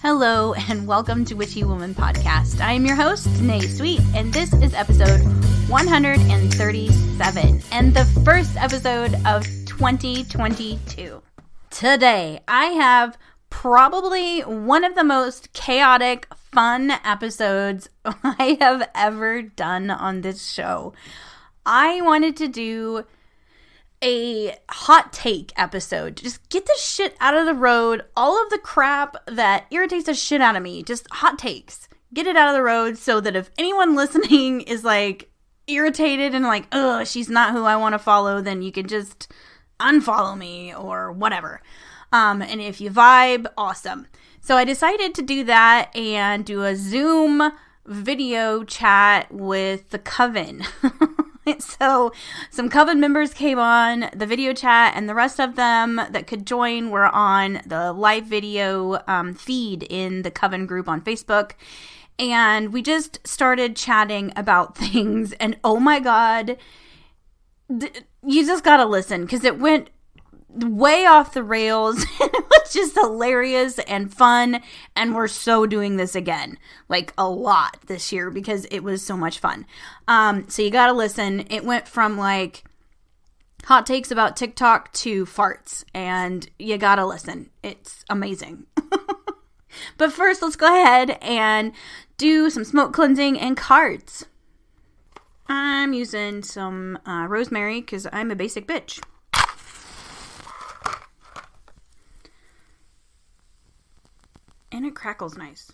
Hello and welcome to Witchy Woman Podcast. I am your host, DaNae Sweet, and this is episode 137 and the first episode of 2022. Today, I have probably one of the most chaotic, fun episodes I have ever done on this show. I wanted to do a hot take episode. Just get the shit out of the road. All of the crap that irritates the shit out of me. Just hot takes. Get it out of the road so that if anyone listening is like irritated and like, ugh, she's not who I want to follow, then you can just unfollow me or whatever. And if you vibe, awesome. So I decided to do that and do a Zoom video chat with the Coven. So some Coven members came on the video chat, and the rest of them that could join were on the live video feed in the Coven group on Facebook. And we just started chatting about things, and oh my God, you just gotta listen because it went way off the rails. It was just hilarious and fun, and we're so doing this again, like a lot this year because it was so much fun. So you gotta listen. It went from like hot takes about TikTok to farts, and you gotta listen. It's amazing. But first, let's go ahead and do some smoke cleansing and cards. I'm using some rosemary because I'm a basic bitch. And it crackles nice.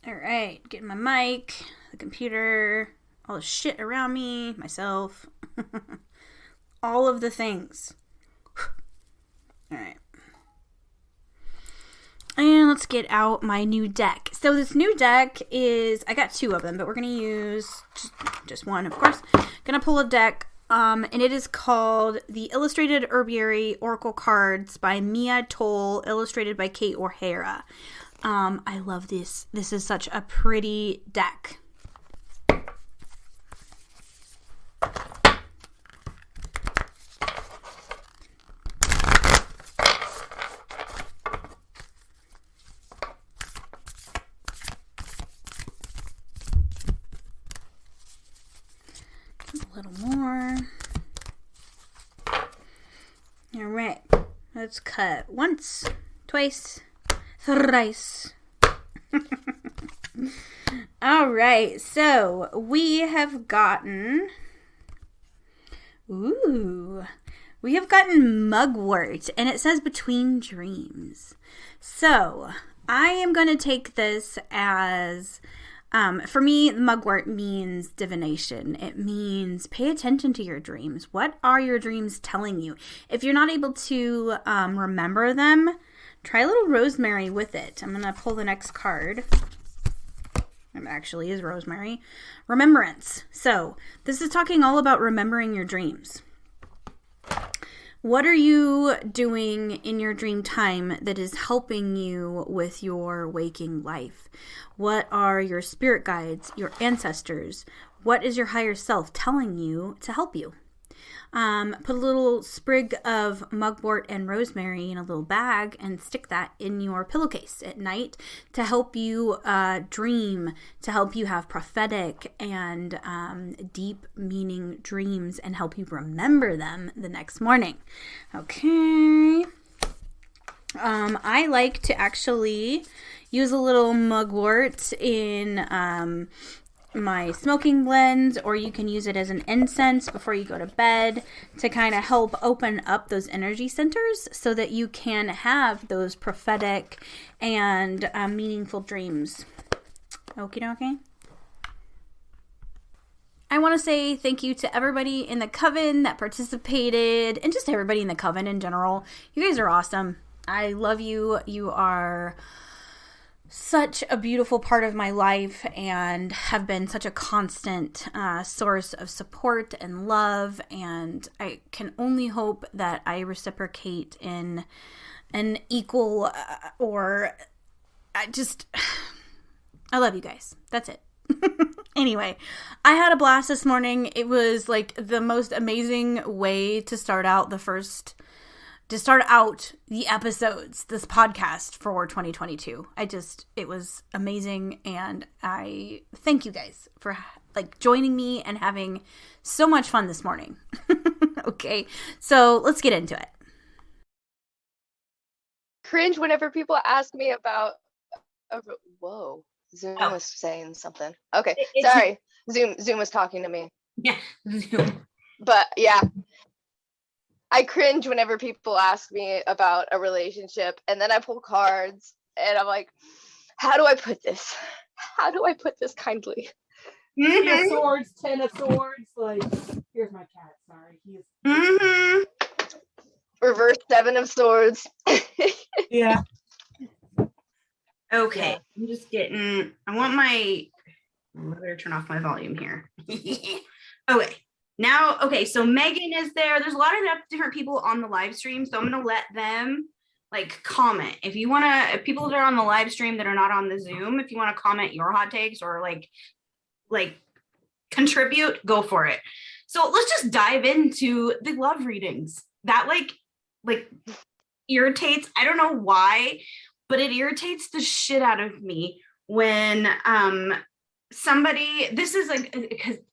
Alright, getting my mic, the computer, all the shit around me, myself. All of the things. Alright. And let's get out my new deck. So this new deck is, I got two of them, but we're going to use just one, of course. Going to pull a deck. And it is called The Illustrated Herbiary Oracle Cards by Mia Toll, illustrated by Kate O'Hara. I love this. This is such a pretty deck. A little more. Alright, let's cut once, twice, thrice. Alright, so we have gotten, mugwort, and it says between dreams. So I am going to take this as, for me, mugwort means divination. It means pay attention to your dreams. What are your dreams telling you? If you're not able to remember them, try a little rosemary with it. I'm going to pull the next card. It actually is rosemary. Remembrance. So this is talking all about remembering your dreams. What are you doing in your dream time that is helping you with your waking life? What are your spirit guides, your ancestors? What is your higher self telling you to help you? Put a little sprig of mugwort and rosemary in a little bag and stick that in your pillowcase at night to help you dream, to help you have prophetic and deep meaning dreams and help you remember them the next morning. Okay. I like to actually use a little mugwort in my smoking blends, or you can use it as an incense before you go to bed to kind of help open up those energy centers so that you can have those prophetic and meaningful dreams. Okie dokie. I want to say thank you to everybody in the Coven that participated, and just everybody in the Coven in general. You guys are awesome. I love you. You are such a beautiful part of my life and have been such a constant source of support and love, and I can only hope that I reciprocate in an equal I love you guys. That's it. Anyway, I had a blast this morning. It was like the most amazing way to start out the first to start out the episodes, this podcast for 2022. It was amazing, and I thank you guys for like joining me and having so much fun this morning. Okay, so let's get into it. Cringe whenever people ask me about whoa, Zoom was saying something. Okay, sorry. Zoom was talking to me. Yeah, Zoom. But yeah, I cringe whenever people ask me about a relationship, and then I pull cards and I'm like, how do I put this? How do I put this kindly? Mm-hmm. Swords, 10 of swords. Like, here's my cat. Sorry, he's. Mm-hmm. Reverse 7 of swords. Yeah. Okay, Yeah. I'm just getting. I better turn off my volume here. Okay. Now, okay, so Megan is there. There's a lot of different people on the live stream, so I'm going to let them, like, comment. If people that are on the live stream that are not on the Zoom, if you want to comment your hot takes or, like, contribute, go for it. So let's just dive into the love readings. That, like, irritates, I don't know why, but it irritates the shit out of me when, this is like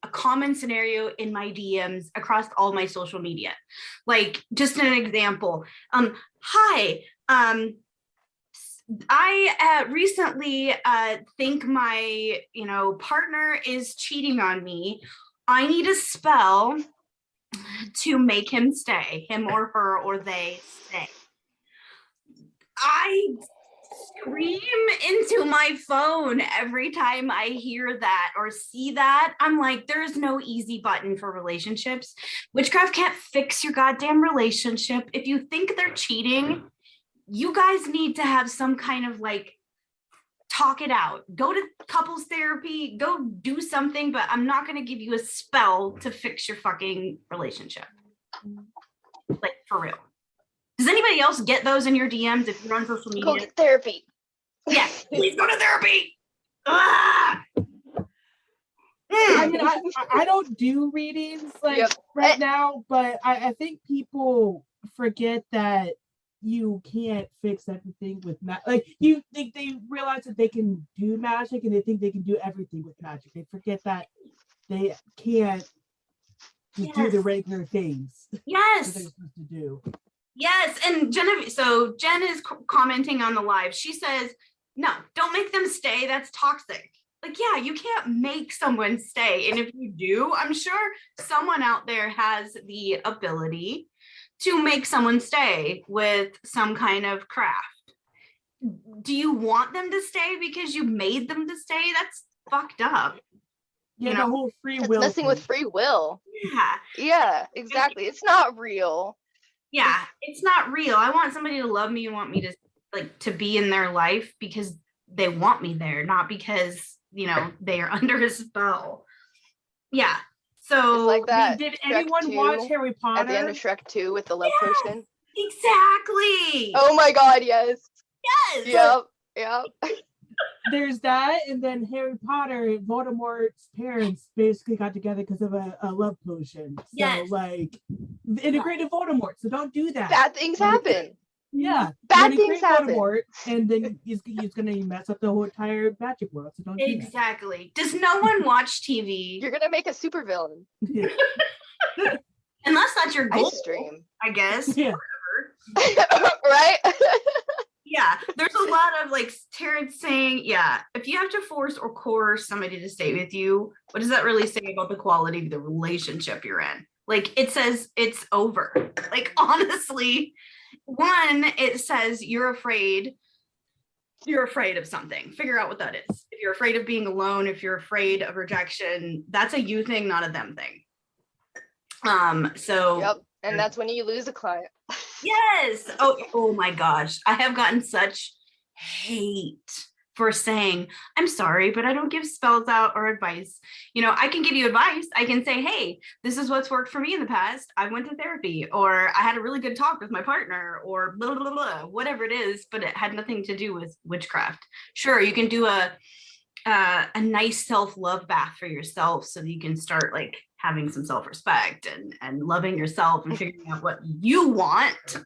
a common scenario in my DMs across all my social media. Like, just an example. Hi, I recently think my, partner is cheating on me. I need a spell to make him stay, him or her or they stay. I scream into my phone every time I hear that or see that. I'm like, there's no easy button for relationships. Witchcraft can't fix your goddamn relationship. If you think they're cheating, you guys need to have some kind of like talk it out. Go to couples therapy, go do something, but I'm not going to give you a spell to fix your fucking relationship. Like, for real. Does anybody else get those in your DMs if you're on social media? Go get therapy. Yeah, please go to therapy. Ah! I mean, I don't do readings right now, but I think people forget that you can't fix everything with magic. Like, you think they realize that they can do magic and they think they can do everything with magic. They forget that they can't just do the regular things. Yes. That they're supposed to do. Yes, and Jen is commenting on the live. She says, no, don't make them stay. That's toxic. Like, yeah, you can't make someone stay. And if you do, I'm sure someone out there has the ability to make someone stay with some kind of craft. Do you want them to stay because you made them to stay? That's fucked up. Yeah, the whole free will. It's messing with free will. Yeah. Yeah, exactly. It's not real. Yeah, it's not real. I want somebody to love me and want me to to be in their life because they want me there, not because, they are under a spell. Yeah. So like that. Did anyone watch Harry Potter? At the end of Shrek 2 with the love potion? Exactly. Oh my god, yes. Yes. Yep. There's that, and then Harry Potter, Voldemort's parents basically got together because of a love potion. So, integrated Voldemort. So don't do that. Bad things happen. Yeah. Bad things happen. Voldemort, and then he's going to mess up the whole entire magic world. So don't do that. Exactly. Does no one watch TV? You're going to make a supervillain. Yeah. Unless that's your goal, Ice stream. I guess. Yeah. Right? Yeah, there's a lot of Terrence saying, if you have to force or coerce somebody to stay with you, what does that really say about the quality of the relationship you're in? Like, it says it's over. Like, honestly, one, it says you're afraid of something. Figure out what that is. If you're afraid of being alone, if you're afraid of rejection, that's a you thing, not a them thing. Yep. And that's when you lose a client. Yes. Oh my gosh. I have gotten such hate for saying, I'm sorry, but I don't give spells out or advice. I can give you advice. I can say, hey, this is what's worked for me in the past. I went to therapy, or I had a really good talk with my partner, or blah, blah, blah, whatever it is, but it had nothing to do with witchcraft. Sure, you can do a nice self-love bath for yourself so that you can start having some self-respect and loving yourself and figuring out what you want.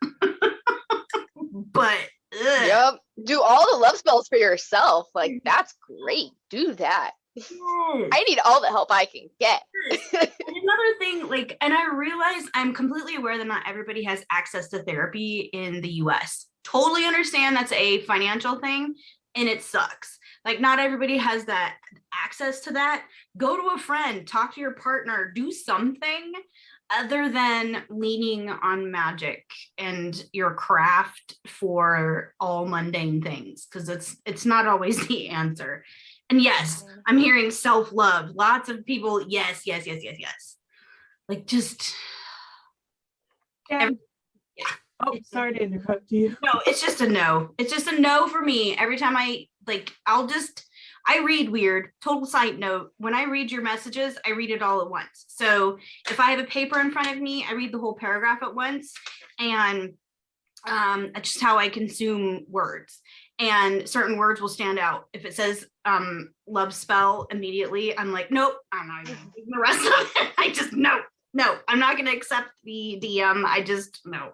but yep, do all the love spells for yourself. Like, that's great. Do that. Yes. I need all the help I can get. And another thing, like, and I realize I'm completely aware that not everybody has access to therapy in the US. Totally understand that's a financial thing, and it sucks. Like, not everybody has that access to that. Go to a friend, talk to your partner, do something other than leaning on magic and your craft for all mundane things, because it's not always the answer. And yes, I'm hearing self-love. Lots of people, yes. Like, just And, yeah. Oh, sorry to interrupt you. No, it's just a no. It's just a no for me. Every time I read weird. Total side note, when I read your messages, I read it all at once. So if I have a paper in front of me, I read the whole paragraph at once. And that's just how I consume words. And certain words will stand out. If it says love spell, immediately, I'm like, nope, I'm not even reading the rest of it. I just, no, I'm not going to accept the DM. I just, no.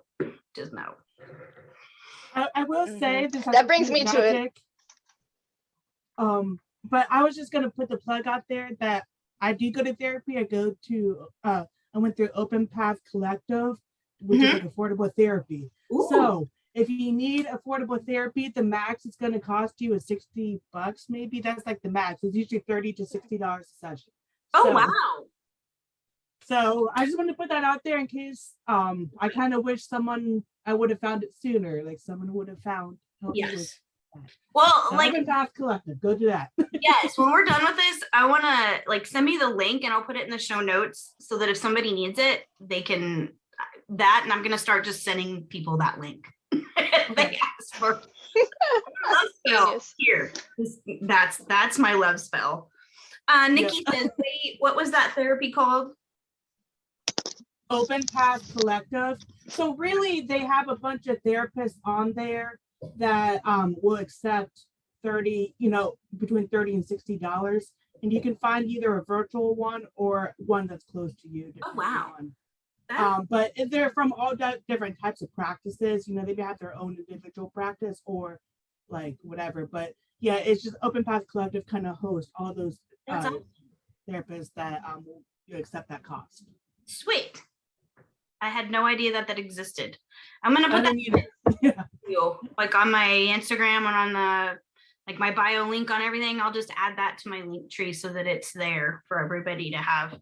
I will say this. That brings me to it. But I was just gonna put the plug out there that I do go to therapy. I went through Open Path Collective, which is like affordable therapy. Ooh. So if you need affordable therapy, the max it's gonna cost you is $60, maybe. That's like the max. It's usually $30 to $60 a session. Oh, wow. So I just want to put that out there in case I kind of wish I would have found it sooner, like someone would have found help. Yes. Well, so like Open Path Collective, go do that. Yes, when we're done with this, I want to like send me the link and I'll put it in the show notes so that if somebody needs it, they can that, and I'm going to start just sending people that link. They ask for love spell. Here. That's my love spell. Nikki says, wait, what was that therapy called? Open Path Collective. So really they have a bunch of therapists on there that will accept between $30 and $60, and you can find either a virtual one or one that's close to you. Oh, wow. But they're from all different types of practices. They may have their own individual practice or like whatever, but yeah, it's just Open Path Collective kind of hosts all those therapists that will accept that cost. Sweet. I had no idea that existed. I'm gonna put that like on my Instagram and on the like my bio link on everything. I'll just add that to my link tree so that it's there for everybody to have.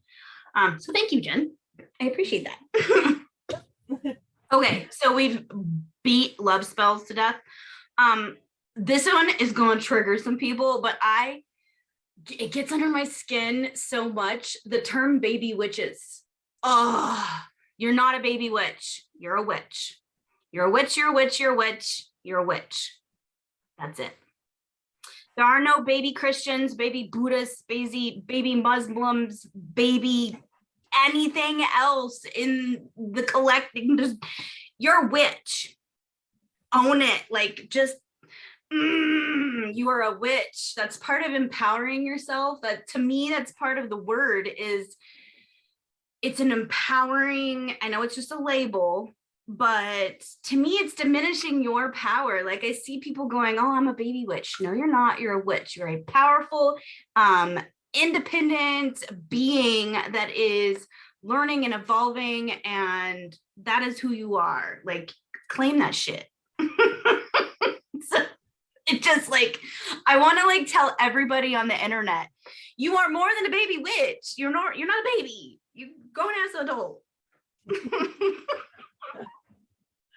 So thank you, Jen. I appreciate that. Okay, so we've beat love spells to death. This one is going to trigger some people, but it gets under my skin so much. The term baby witches. Oh, you're not a baby witch. You're a witch. You're a witch, you're a witch, you're a witch, you're a witch. That's it. There are no baby Christians, baby Buddhists, baby Muslims, baby anything else in the collecting. You're a witch. Own it. Like, just, you are a witch. That's part of empowering yourself. That, to me, that's part of the word is, it's an empowering, I know it's just a label, but to me, it's diminishing your power. Like, I see people going, oh, I'm a baby witch. No, you're not. You're a witch. You're a powerful, independent being that is learning and evolving, and that is who you are. Like, claim that shit. So it just like, I want to like tell everybody on the internet, you are more than a baby witch. You're not a baby. You grown ass adult.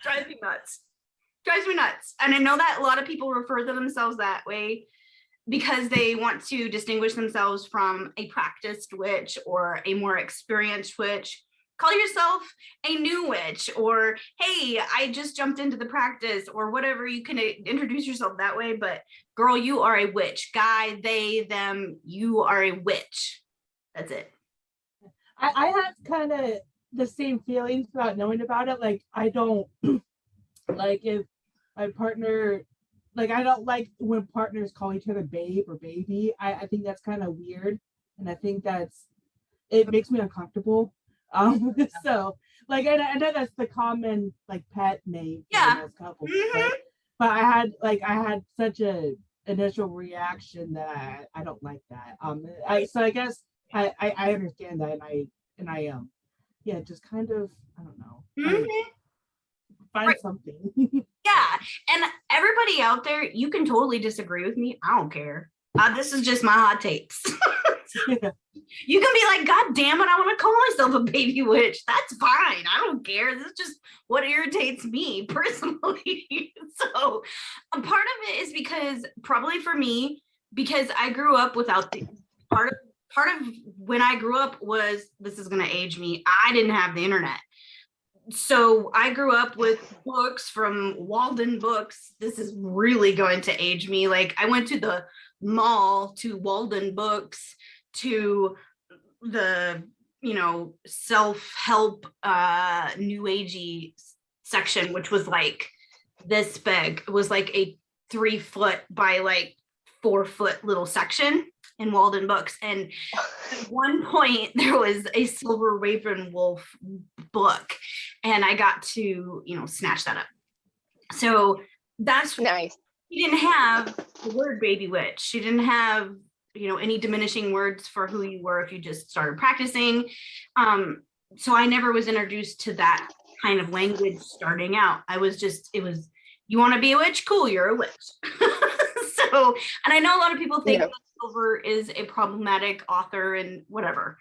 Drives me nuts. And I know that a lot of people refer to themselves that way because they want to distinguish themselves from a practiced witch or a more experienced witch. Call yourself a new witch, or hey, I just jumped into the practice, or whatever. You can introduce yourself that way, but girl, you are a witch. Guy, they, them, you are a witch. That's it. I have kind of the same feelings about knowing about it. Like, I don't like if my partner, like, I don't like when partners call each other babe or baby. I think that's kind of weird, and I think it makes me uncomfortable. So like, I know that's the common like pet name for most couples, but but I had such a initial reaction that I don't like that. I guess I understand that, and I yeah, just kind of, I don't know, like, Mhm. find Right. something. Yeah. And everybody out there, you can totally disagree with me. I don't care. This is just my hot takes. Yeah. You can be like, God damn it, I want to call myself a baby witch. That's fine. I don't care. This is just what irritates me personally. So a part of it is because probably for me, because I grew up without the part of when I grew up was, this is gonna age me, I didn't have the internet. So I grew up with books from Walden Books. This is really going to age me. Like I went to the mall, to Walden Books, to the self-help new agey section, which was like this big. It was like a 3 foot by like 4 foot little section in Walden Books. And at one point there was a Silver Raven Wolf book, and I got to snatch that up. So that's Nice. she didn't have the word baby witch. She didn't have any diminishing words for who you were if you just started practicing. So I never was introduced to that kind of language starting out. It was you want to be a witch? Cool, you're a witch. So, and I know a lot of people think that Silver is a problematic author and whatever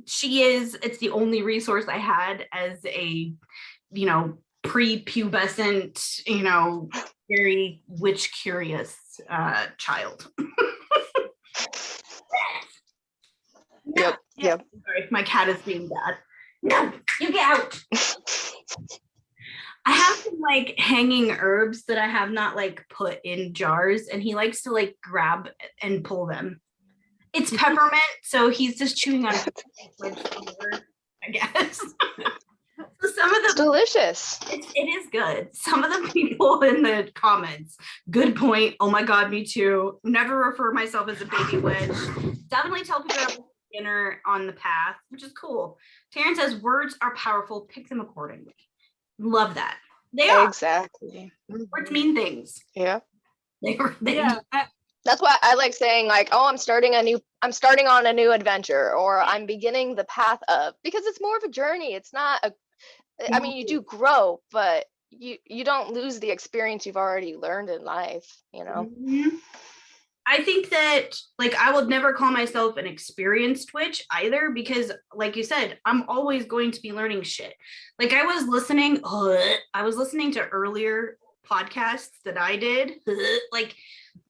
she is. It's the only resource I had as a prepubescent, very witch curious child. Yep. Sorry, my cat is being bad. No, you get out. I have some like hanging herbs that I have not like put in jars, and he likes to like grab and pull them. It's peppermint, so he's just chewing on it, I guess. So some of the It's delicious. it is good. Some of the people in the comments, good point. Oh my God, me too. Never refer myself as a baby witch. Definitely tell people to beginner on the path, which is cool. Taryn says words are powerful. Pick them accordingly. Love that. They are. Exactly. Words mean things. Yeah. Yeah. That's why I like saying like, oh, I'm starting on a new adventure, or I'm beginning the path of, because it's more of a journey. It's not I mean, you do grow, but you don't lose the experience you've already learned in life, Mm-hmm. I think that like I would never call myself an experienced witch either, because like you said, I'm always going to be learning shit. Like I was listening to earlier podcasts that I did. Like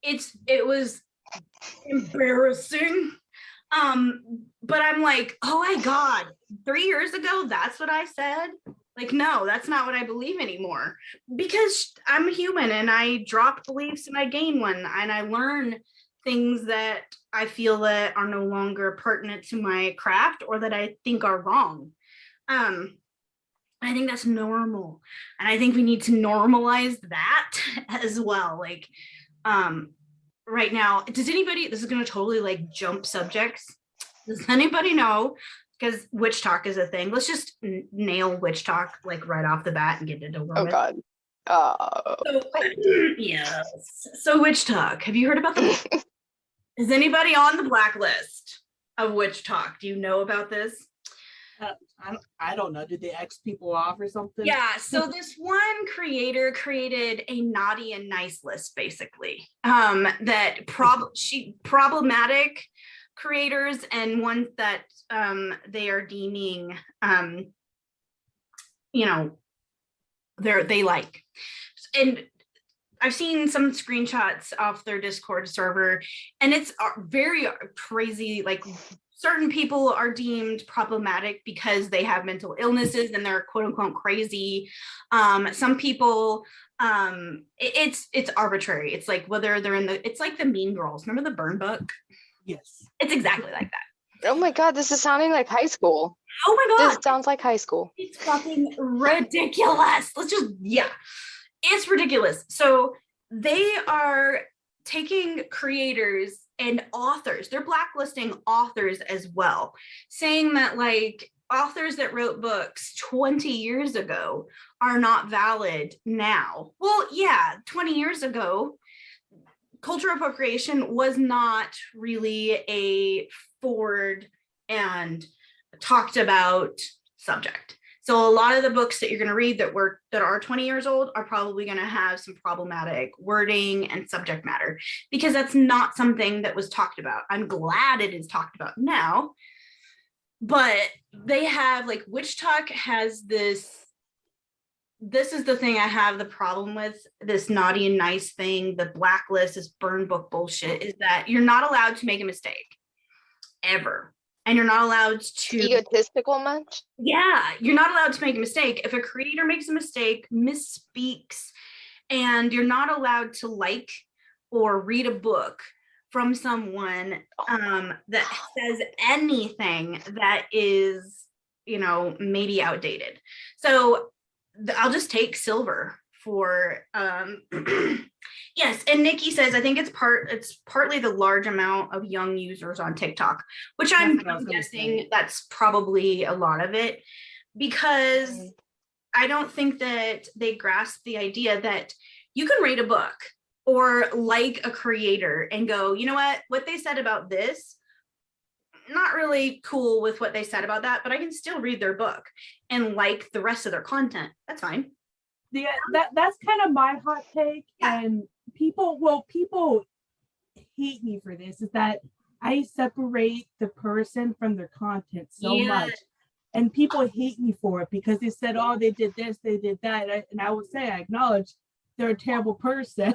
it was embarrassing. But I'm like, oh my God, 3 years ago, that's what I said. Like, no, that's not what I believe anymore, because I'm human and I drop beliefs and I gain one, and I learn things that I feel that are no longer pertinent to my craft or that I think are wrong. I think that's normal. And I think we need to normalize that as well. Like, right now, this is going to totally like jump subjects. Does anybody know, because witchtok is a thing, let's just nail witchtok like right off the bat and get it over with. God. Yes. So witchtok, have you heard about the is anybody on the blacklist of witchtok? Do you know about this? I don't know. Did they X people off or something? Yeah, so this one creator created a naughty and nice list, basically, that problematic creators and ones that they are deeming they like. And I've seen some screenshots off their Discord server, and it's very crazy. Like certain people are deemed problematic because they have mental illnesses and they're quote unquote crazy. Some people, it's arbitrary. It's like whether they're it's like the Mean Girls. Remember the Burn book? Yes. It's exactly like that. Oh my God, this is sounding like high school. Oh my God. This sounds like high school. It's fucking ridiculous. It's ridiculous. So they are taking creators and authors, they're blacklisting authors as well, saying that like authors that wrote books 20 years ago are not valid now. Well, yeah, 20 years ago, cultural appropriation was not really a forward and talked about subject. So a lot of the books that you're going to read that are 20 years old are probably going to have some problematic wording and subject matter, because that's not something that was talked about. I'm glad it is talked about now, but they have, like, witchtok has this is the thing I have the problem with, this naughty and nice thing, the blacklist, this burn book bullshit, is that you're not allowed to make a mistake ever. And you're not allowed to egotistical much. Yeah, you're not allowed to make a mistake. If a creator makes a mistake, misspeaks, and you're not allowed to like or read a book from someone that says anything that is, maybe outdated. So I'll just take silver for yes. And Nikki says, I think it's partly the large amount of young users on TikTok, which I'm guessing that's probably a lot of it, because I don't think that they grasp the idea that you can read a book or like a creator and go, you know what they said about this, not really cool with what they said about that, but I can still read their book and like the rest of their content. That's fine. Yeah, that's kind of my hot take. Yeah. And people hate me for this, is that I separate the person from their content so much. And people hate me for it because they said, oh, they did this, they did that. And I would say, I acknowledge they're a terrible person,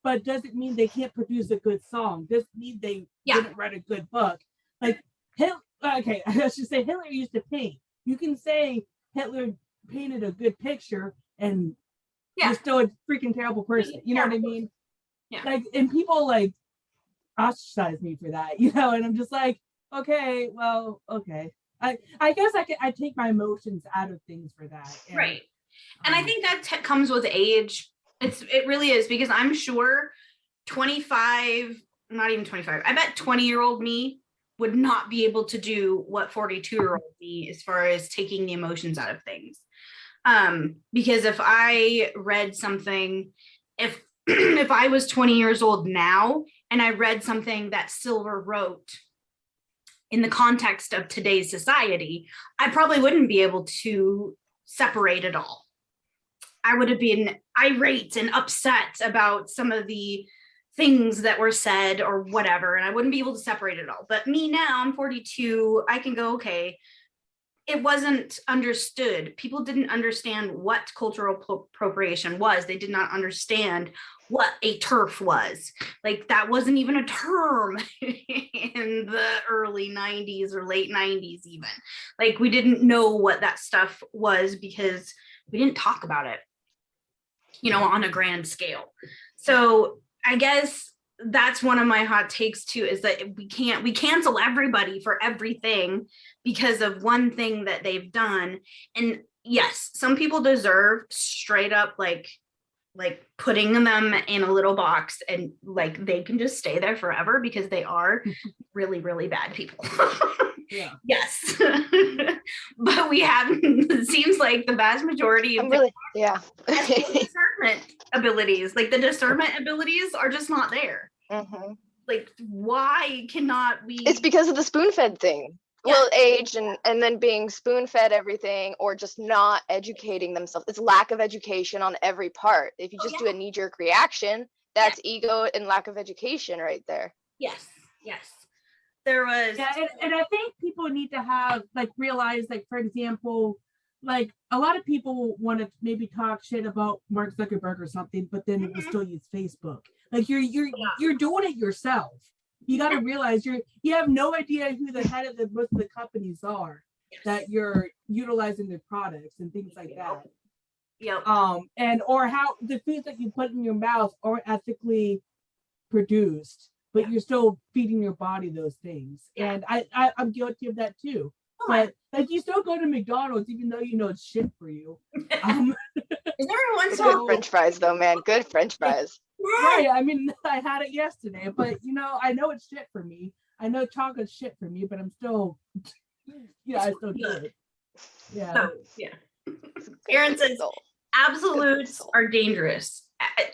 but it doesn't mean they can't produce a good song. Doesn't mean they didn't write a good book. Like, I should say Hitler used to paint. You can say Hitler painted a good picture and you're still a freaking terrible person. You know what I mean? Yeah. Like, and people like ostracize me for that, and I'm just like, okay, well, okay. I guess I take my emotions out of things for that. And, right. And I think that comes with age. It really is, because I'm sure 25, not even 25, I bet 20-year-old me would not be able to do what 42-year-old me, as far as taking the emotions out of things. Because if I read something, if I was 20 years old now and I read something that Silver wrote in the context of today's society, I probably wouldn't be able to separate it all. I would have been irate and upset about some of the things that were said or whatever, and I wouldn't be able to separate it all. But me now, I'm 42, I can go, okay, it wasn't understood. People didn't understand what cultural appropriation was. They did not understand what a TERF was. Like, that wasn't even a term in the early 90s or late 90s even. Like, we didn't know what that stuff was because we didn't talk about it, on a grand scale. So I guess that's one of my hot takes too, is that we cancel everybody for everything because of one thing that they've done. And yes, some people deserve straight up like putting them in a little box and like they can just stay there forever because they are really, really bad people. Yeah. Yes. But we have, it seems like the vast majority of discernment abilities, like the discernment abilities are just not there. Mm-hmm. Like, why cannot we? It's because of the spoon-fed thing. Yeah. Well, age and then being spoon-fed everything, or just not educating themselves. It's lack of education on every part. If you just do a knee-jerk reaction, that's ego and lack of education right there. Yes. There was, and I think people need to have realize, for example, a lot of people want to maybe talk shit about Mark Zuckerberg or something, but then will still use Facebook. Like, you're doing it yourself. You got to realize you have no idea who the head of most of the companies are that you're utilizing their products and things like that. Yep. And or how the foods that you put in your mouth are ethically produced, but you're still feeding your body those things. And I'm guilty of that too. But you still go to McDonald's even though you know it's shit for you. Is there one good French fries though, man? Good French fries. Right. I mean, I had it yesterday, but I know it's shit for me. I know chocolate's shit for me, but I'm still, I still do it. Yeah. So, yeah. Aaron says, absolutes are dangerous.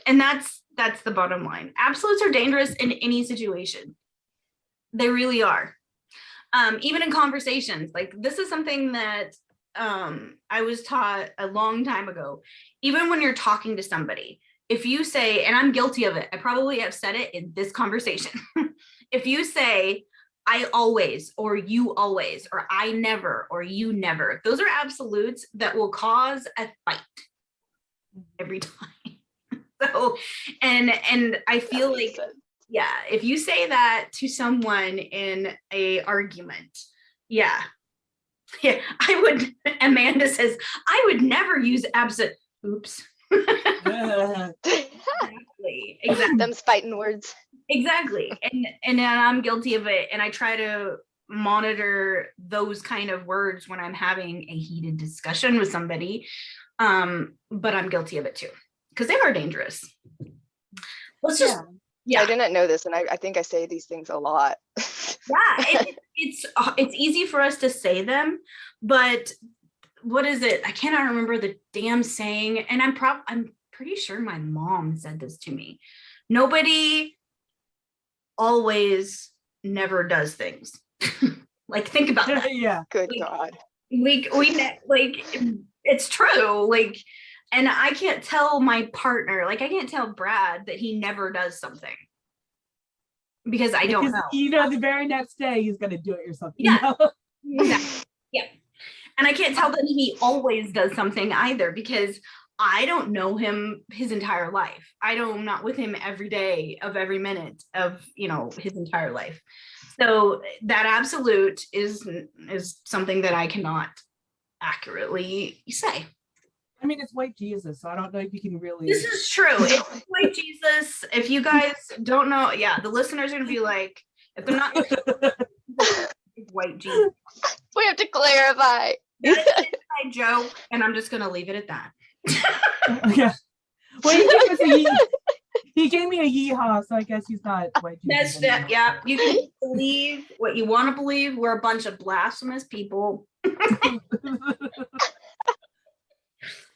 And that's the bottom line. Absolutes are dangerous in any situation. They really are. Even in conversations. Like, this is something that I was taught a long time ago. Even when you're talking to somebody, if you say, and I'm guilty of it, I probably have said it in this conversation. If you say, I always, or you always, or I never, or you never, those are absolutes that will cause a fight every time. So, and I feel like, yeah, if you say that to someone in a argument, yeah, I would, Amanda says, I would never use absolute, oops. Exactly. Them's fighting words. Exactly. And I'm guilty of it. And I try to monitor those kind of words when I'm having a heated discussion with somebody. But I'm guilty of it too, because they are dangerous. Let's just, I didn't know this, and I think I say these things a lot. Yeah, it's easy for us to say them, but what is it? I cannot remember the damn saying, and I'm pretty sure my mom said this to me. Nobody always never does things. Like, think about that. Yeah. Good God. We like, it's true. Like, and I can't tell my partner, like, I can't tell Brad that he never does something because I don't know. You know, the very next day he's gonna do it or something. Yeah. You know? Exactly. Yeah. And I can't tell that he always does something either, because I don't know him his entire life. I'm not with him every day of every minute of, his entire life. So that absolute is something that I cannot accurately say. I mean, it's white Jesus, so I don't know if you can really. This is true. It's white Jesus. If you guys don't know, the listeners are gonna be like, if they're not it's white Jesus. We have to clarify. That is an inside joke, and I'm just gonna leave it at that. Yeah. Well, he gave me a yeehaw, so I guess he's not white Jesus. That's it. Yeah, you can believe what you want to believe. We're a bunch of blasphemous people.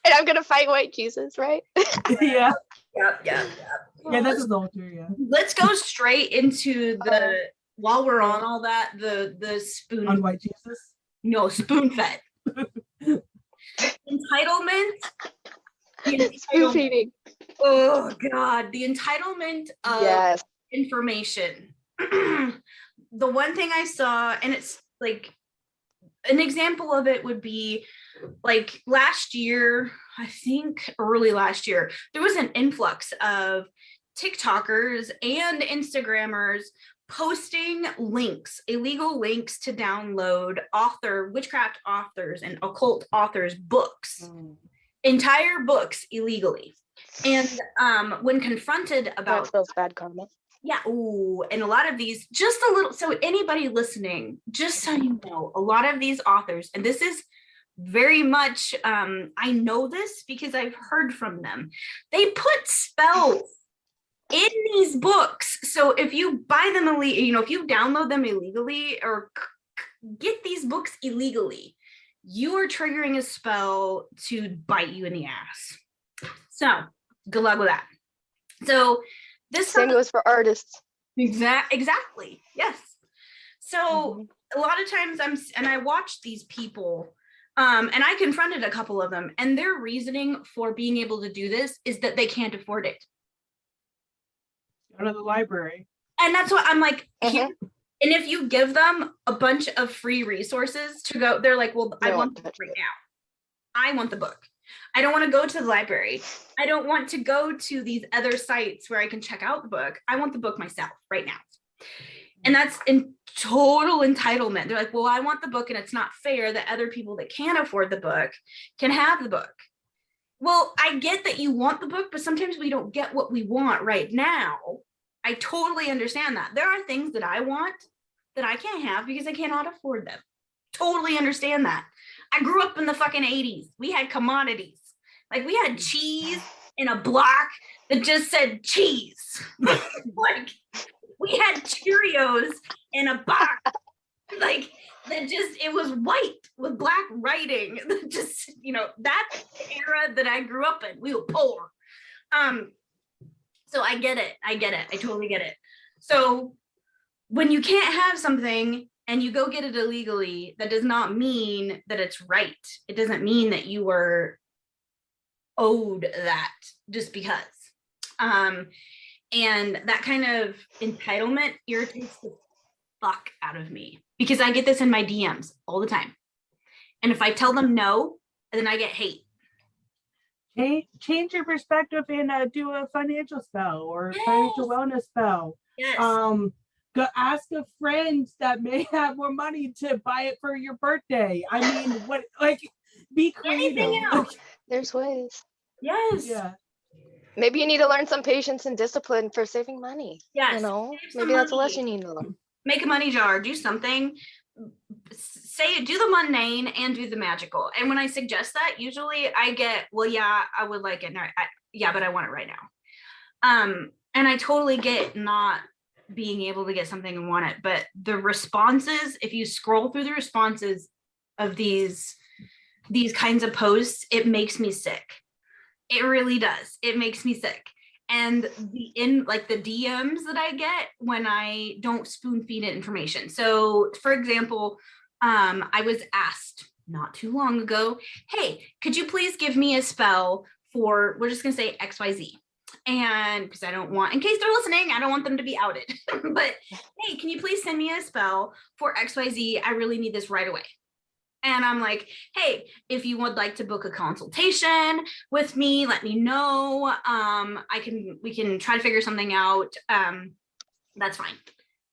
And I'm gonna fight white Jesus, right? Yeah. Yeah. Yeah, that's his altar. Yeah. Let's go straight into the. While we're on all that, the spoon. On white Jesus. No, spoon fed. Entitlement. Spoon feeding. Oh God, the entitlement of information. The one thing I saw, and it's like an example of it would be like last year, I think early last year, there was an influx of TikTokers and Instagrammers posting links, illegal links to download witchcraft authors and occult authors' books, entire books illegally. And when confronted about that spells bad karma. Yeah. Ooh, and a lot of these, just a little, so anybody listening, just so you know, a lot of these authors, and this is very much, I know this because I've heard from them. They put spells in these books. So if you buy them if you download them illegally or get these books illegally, you are triggering a spell to bite you in the ass. So good luck with that. So this same goes for artists. Exactly. Yes. So a lot of times I watch these people, and I confronted a couple of them, and their reasoning for being able to do this is that they can't afford it. Go to the library. And that's what I'm like. And if you give them a bunch of free resources to go, they're like, well, I want the book right now. I want the book. I don't want to go to the library. I don't want to go to these other sites where I can check out the book. I want the book myself right now. And that's in total entitlement. They're like, well, I want the book, and it's not fair that other people that can't afford the book can have the book. Well, I get that you want the book, but sometimes we don't get what we want right now. I totally understand that. There are things that I want that I can't have because I cannot afford them. Totally understand that. I grew up in the fucking 80s. We had commodities. Like, we had cheese in a block that just said cheese. Like, we had Cheerios in a box like that just, it was white with black writing. Just, that's the era that I grew up in. We were poor. So I get it. I totally get it. So when you can't have something and you go get it illegally, that does not mean that it's right. It doesn't mean that you were owed that just because. And that kind of entitlement irritates the fuck out of me, because I get this in my DMs all the time. And if I tell them no, then I get hate. Change your perspective and do a financial spell or financial wellness spell. Yes. Go ask a friend that may have more money to buy it for your birthday. I mean, be creative. Anything else? There's ways. Yes. Yeah. Maybe you need to learn some patience and discipline for saving money. Yes. Maybe that's a lesson you need to learn. Make a money jar, do something. Do the mundane and do the magical. And when I suggest that, usually I get, well, yeah, I would like it. But I want it right now. And I totally get not being able to get something and want it. But the responses, if you scroll through the responses of these kinds of posts, it makes me sick. It really does. It makes me sick. And the DMs that I get when I don't spoon feed it information. So for example, I was asked not too long ago, hey, could you please give me a spell for, we're just going to say XYZ. And because I don't want, in case they're listening, I don't want them to be outed. But hey, can you please send me a spell for XYZ? I really need this right away. And I'm like, hey, if you would like to book a consultation with me, let me know. We can try to figure something out. That's fine.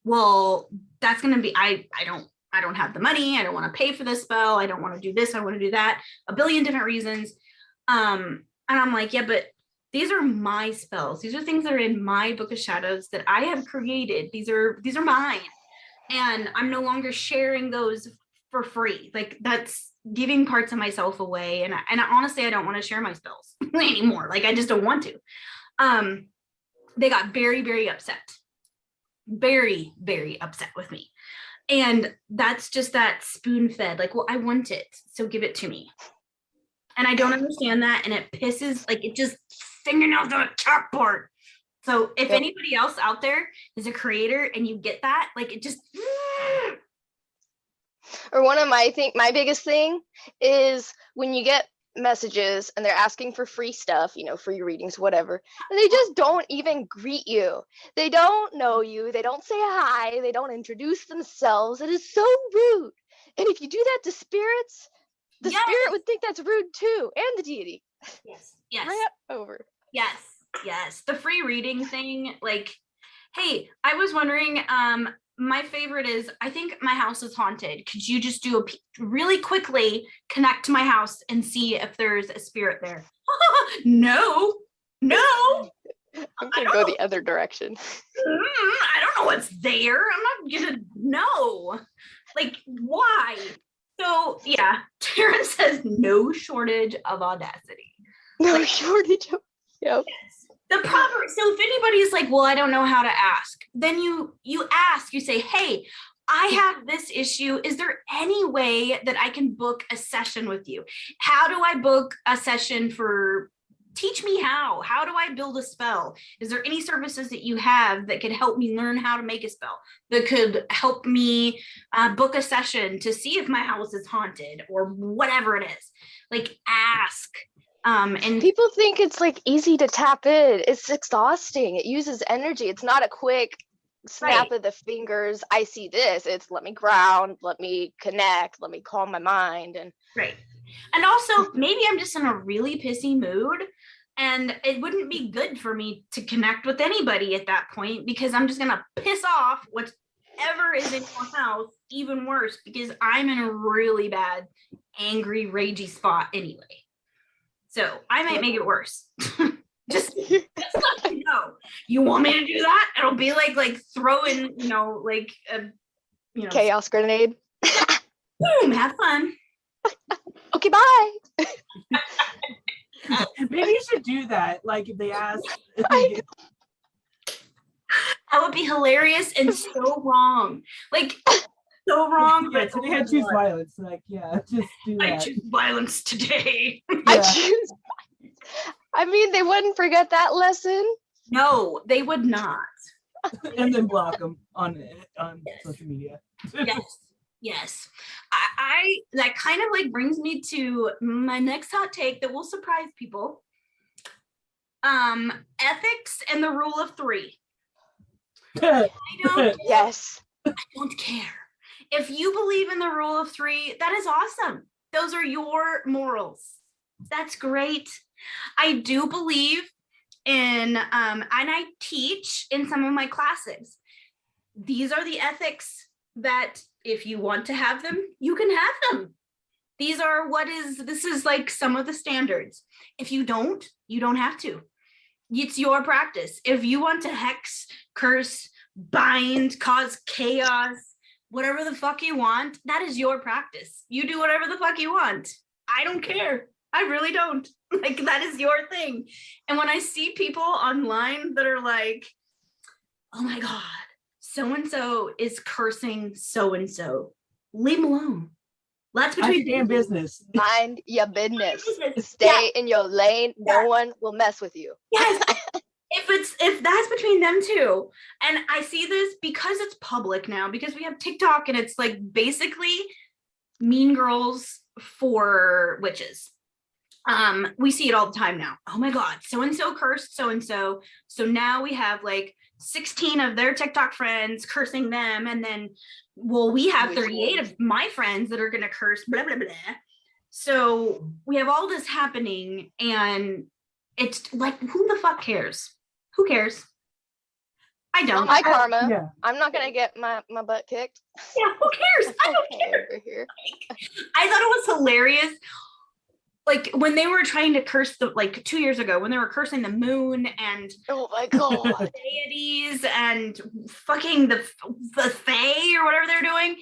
Well, that's going to be, I don't have the money. I don't want to pay for this spell. I don't want to do this. I want to do that. A billion different reasons. And I'm like, yeah, but these are my spells. These are things that are in my book of shadows that I have created. These are mine. And I'm no longer sharing those for free. Like, that's giving parts of myself away. And honestly, I don't want to share my spells anymore. Like, I just don't want to. They got very, very upset. Very, very upset with me. And that's just that spoon fed, like, well, I want it, so give it to me. And I don't understand that. And it pisses, like, it just fingernails on a chalkboard. So if anybody else out there is a creator and you get that, like, it just. Or one of my biggest thing is when you get messages and they're asking for free stuff, free readings, whatever, and they just don't even greet you. They don't know you. They don't say hi. They don't introduce themselves. It is so rude. And if you do that to spirits, the spirit would think that's rude too, and the deity. Yes. Right over. Yes. The free reading thing, like, hey, I was wondering, my favorite is, I think my house is haunted. Could you just do really quickly connect to my house and see if there's a spirit there? No. I'm going to go the other direction. I don't know what's there. I'm not going to know. Like, why? So, yeah, Taryn says no shortage of audacity. No shortage of, yes. The proper, so if anybody's like, well, I don't know how to ask, then you ask, you say, hey, I have this issue. Is there any way that I can book a session with you? How do I book a session teach me how do I build a spell? Is there any services that you have that could help me learn how to make a spell, that could help me book a session to see if my house is haunted or whatever it is? Like, ask. And people think it's like easy to tap in. It's exhausting. It uses energy. It's not a quick snap of the fingers. I see this. It's let me ground, let me connect, let me calm my mind. And and also, maybe I'm just in a really pissy mood, and it wouldn't be good for me to connect with anybody at that point, because I'm just gonna piss off whatever is in your house even worse, because I'm in a really bad, angry, ragey spot anyway. So I might make it worse. just let me know. You want me to do that? It'll be like throwing, like a chaos grenade. Boom, have fun. Okay, bye. Maybe you should do that. Like, if they ask. That would be hilarious and so wrong. Like, so wrong. Yeah, but today I choose violence. Like, yeah, just do that. I choose violence today. I Yeah. choose. I mean, they wouldn't forget that lesson. No, they would not. And then block them on Yes. social media. Yes. I that kind of like brings me to my next hot take that will surprise people. Ethics and the rule of 3. I Yes. don't care. If you believe in the rule of 3, that is awesome. Those are your morals. That's great. I do believe in, and I teach in some of my classes. These are the ethics that if you want to have them, you can have them. This is like some of the standards. If you don't have to. It's your practice. If you want to hex, curse, bind, cause chaos, whatever the fuck you want, that is your practice. You do whatever the fuck you want. I don't care. I really don't. Like, that is your thing. And when I see people online that are like, oh my God, so-and-so is cursing so-and-so, leave them alone. That's between your damn business. Mind your business. Stay in your lane. No one will mess with you. Yes. If that's between them two, and I see this because it's public now, because we have TikTok and it's like basically Mean Girls for witches. We see it all the time now. Oh my God, so-and-so cursed so-and-so. So now we have like 16 of their TikTok friends cursing them. And then, well, we have 38 of my friends that are going to curse, blah, blah, blah. So we have all this happening, and it's like, who the fuck cares? Who cares? I don't. My karma. Yeah. I'm not going to get my butt kicked. Yeah, who cares? I don't care. Over here. I thought it was hilarious. Like when they were trying to curse 2 years ago, when they were cursing the moon and oh my God, deities and fucking the fae or whatever they're doing.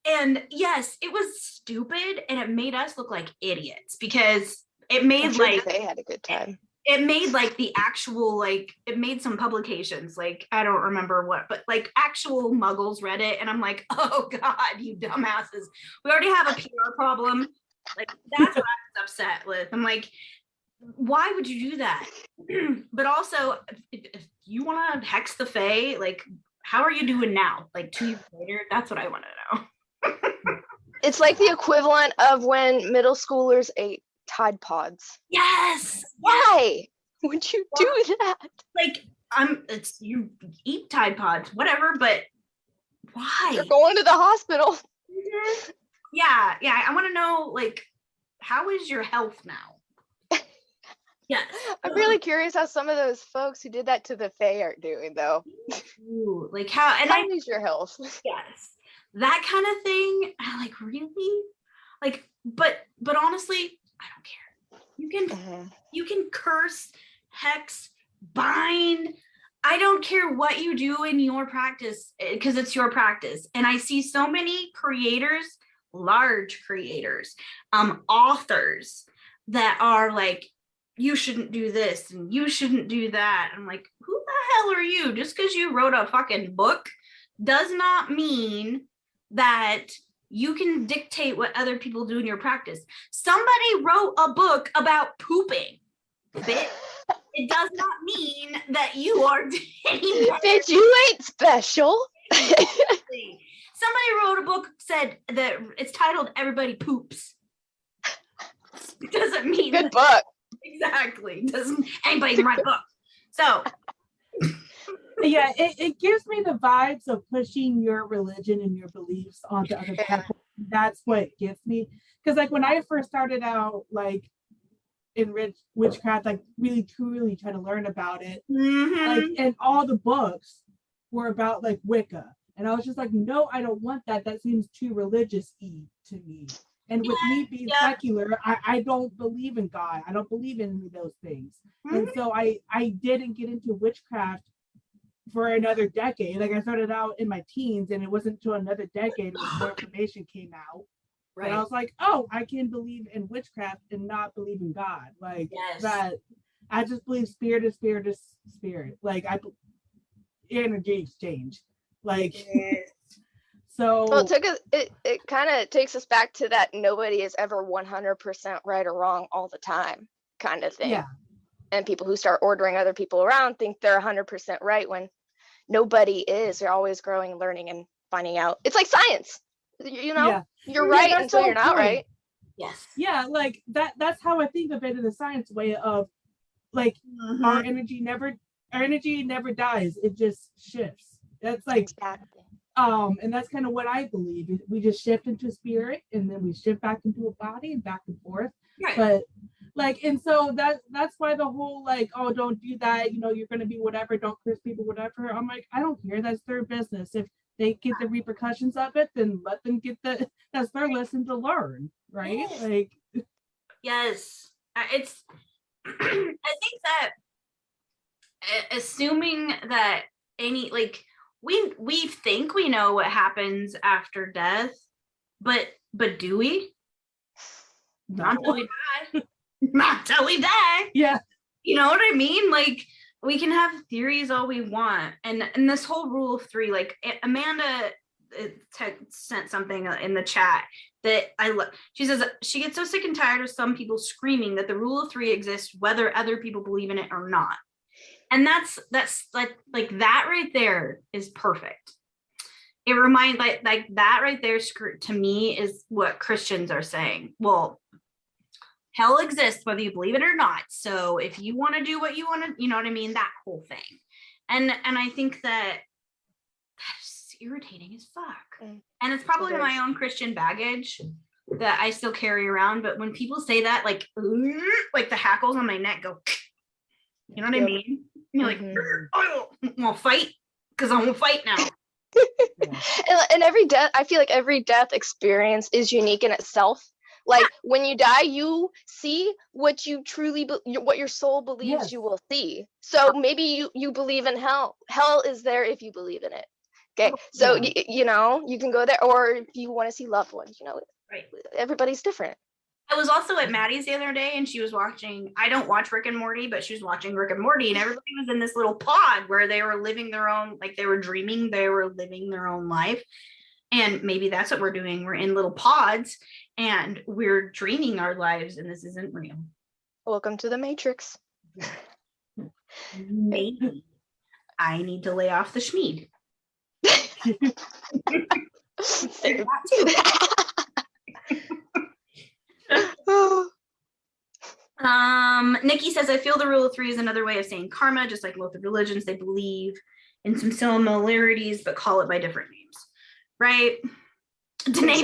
And yes, it was stupid, and it made us look like idiots because it made they had a good time. It made like the actual it made some publications, like I don't remember what, but like actual muggles read it, and I'm like, oh God, you dumbasses, we already have a PR problem. Like, that's what I was upset with. I'm like, why would you do that? But also, if you want to hex the fae, like, how are you doing now? Like 2 years later? That's what I want to know. It's like the equivalent of when middle schoolers ate Tide Pods. Yes. Why would you do that? Like, you eat Tide Pods, whatever, but why? You're going to the hospital. Yeah. I want to know, like, how is your health now? Yes. I'm really curious how some of those folks who did that to the Fae are doing, though. Ooh, like how? And how is your health? Yes, that kind of thing. I like, really, like, but honestly, I don't care. You can curse, hex, bind. I don't care what you do in your practice, because it's your practice. And I see so many creators, large creators, authors that are like, you shouldn't do this and you shouldn't do that. I'm like, who the hell are you? Just because you wrote a fucking book does not mean that you can dictate what other people do in your practice. Somebody wrote a book about pooping. It does not mean that you are bitch, you ain't special. Somebody wrote a book, said that it's titled Everybody Poops. It doesn't mean good book. Exactly. Doesn't anybody write a book? So yeah, it gives me the vibes of pushing your religion and your beliefs onto other people. That's what gets me. Because like when I first started out, like in witchcraft, like really truly trying to learn about it, like, and all the books were about like Wicca, and I was just like, no, I don't want that. That seems too religious-y to me. And with me being secular, I don't believe in God. I don't believe in any of those things. And so I didn't get into witchcraft for another decade. Like I started out in my teens, and it wasn't until another decade when more information came out. Right. And I was like, oh, I can believe in witchcraft and not believe in God. Like that, I just believe spirit is spirit is spirit. Like energy exchange. Like So Well, it kind of takes us back to that nobody is ever 100% right or wrong all the time kind of thing. yeah. And people who start ordering other people around think they're 100% right when nobody is. They're always growing, learning, and finding out. It's like science. You know, Yeah. you're Yeah, right that's until the you're whole not point. right. Yes. Yeah, like that's how I think of it in the science way of like our energy never dies. It just shifts. That's like Exactly. and that's kind of what I believe. We just shift into spirit and then we shift back into a body and back and forth. Right. But like, and so that's why the whole like, oh, don't do that, you're gonna be whatever, don't curse people, whatever. I'm like, I don't care. That's their business. If they get the repercussions of it, then let them get that's their lesson to learn, right? Yes. Like Yes. It's I think that assuming that we think we know what happens after death, but do we? Not until we die. Not until we die. Yeah. You know what I mean? Like, we can have theories all we want, and this whole rule of three, like Amanda sent something in the chat that I love. She says she gets so sick and tired of some people screaming that the rule of three exists whether other people believe in it or not. And that's like that right there is perfect. It reminds like that right there to me is what Christians are saying. Well, hell exists whether you believe it or not. So if you want to do what you want to, you know what I mean? That whole thing. And I think that's irritating as fuck. And it's probably my own Christian baggage that I still carry around. But when people say that, like the hackles on my neck go, you know what I mean? You're like, oh, I'm gonna fight because I'm gonna fight now. And every death, I feel like every death experience is unique in itself. Like when you die, you see what you truly, what your soul believes you will see. So maybe you believe in hell. Hell is there if you believe in it. Okay, so you can go there, or if you want to see loved ones, right? Everybody's different. I was also at Maddie's the other day, and she was watching. I don't watch Rick and Morty, but she was watching Rick and Morty, and everybody was in this little pod where they were living their own, like they were dreaming, they were living their own life. And maybe that's what we're doing. We're in little pods, and we're dreaming our lives, and this isn't real. Welcome to the Matrix. Maybe I need to lay off the Schmeed. Nikki says, I feel the rule of three is another way of saying karma, just like both the religions, they believe in some similarities, but call it by different names. Right? DaNae,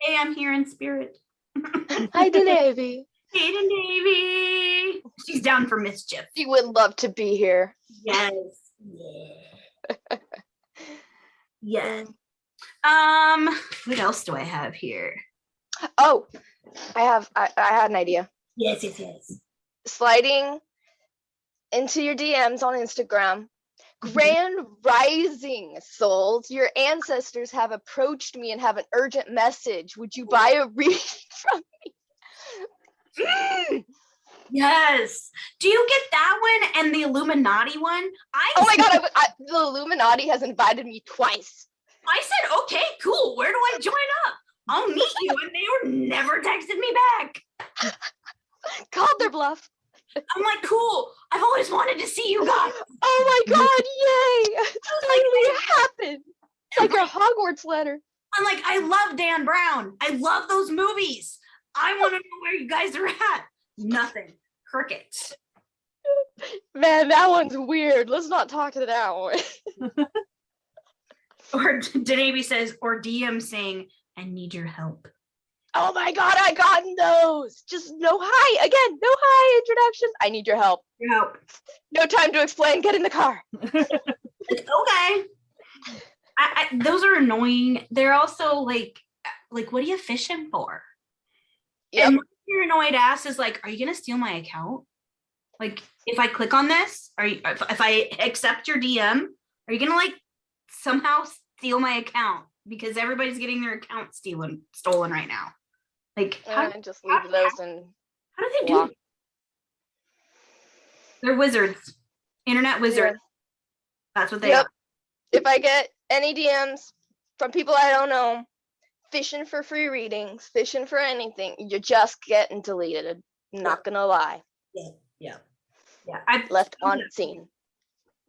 hey, I'm here in spirit. Hi, DaNae. Hey, DaNae. She's down for mischief. She would love to be here. Yes. Yeah. Yes. What else do I have here? Oh, I had an idea. Yes. Sliding into your DMs on Instagram. Grand Rising, souls. Your ancestors have approached me and have an urgent message. Would you buy a reading from me? Yes. Do you get that one and the Illuminati one? Oh my god, the Illuminati has invited me twice. I said, okay, cool. Where do I join up? I'll meet you. And they were never texted me back. Called their bluff. I'm like, cool. I've always wanted to see you guys. Oh my god, yay! It happened. It's like a Hogwarts letter. I'm like, I love Dan Brown. I love those movies. I want to know where you guys are at. Nothing. Crickets. Man, that one's weird. Let's not talk to that one. Or DaNae says, or DM saying, I need your help. Oh my god, I got those. Just no hi. Again, no hi introductions. I need your help. Your help. No time to explain. Get in the car. Okay. Those are annoying. They're also like, what are you fishing for? Yep. And your annoyed ass is like, are you gonna steal my account? Like, if I click on this, if I accept your DM, are you gonna like somehow steal my account? Because everybody's getting their account stolen right now. Like, how just leave those and how do they do it? They're wizards. Internet wizards. Yeah. That's what they are. If I get any DMs, from people I don't know, fishing for free readings, fishing for anything. You're just getting deleted. Not gonna lie. Yeah. I've Left unseen.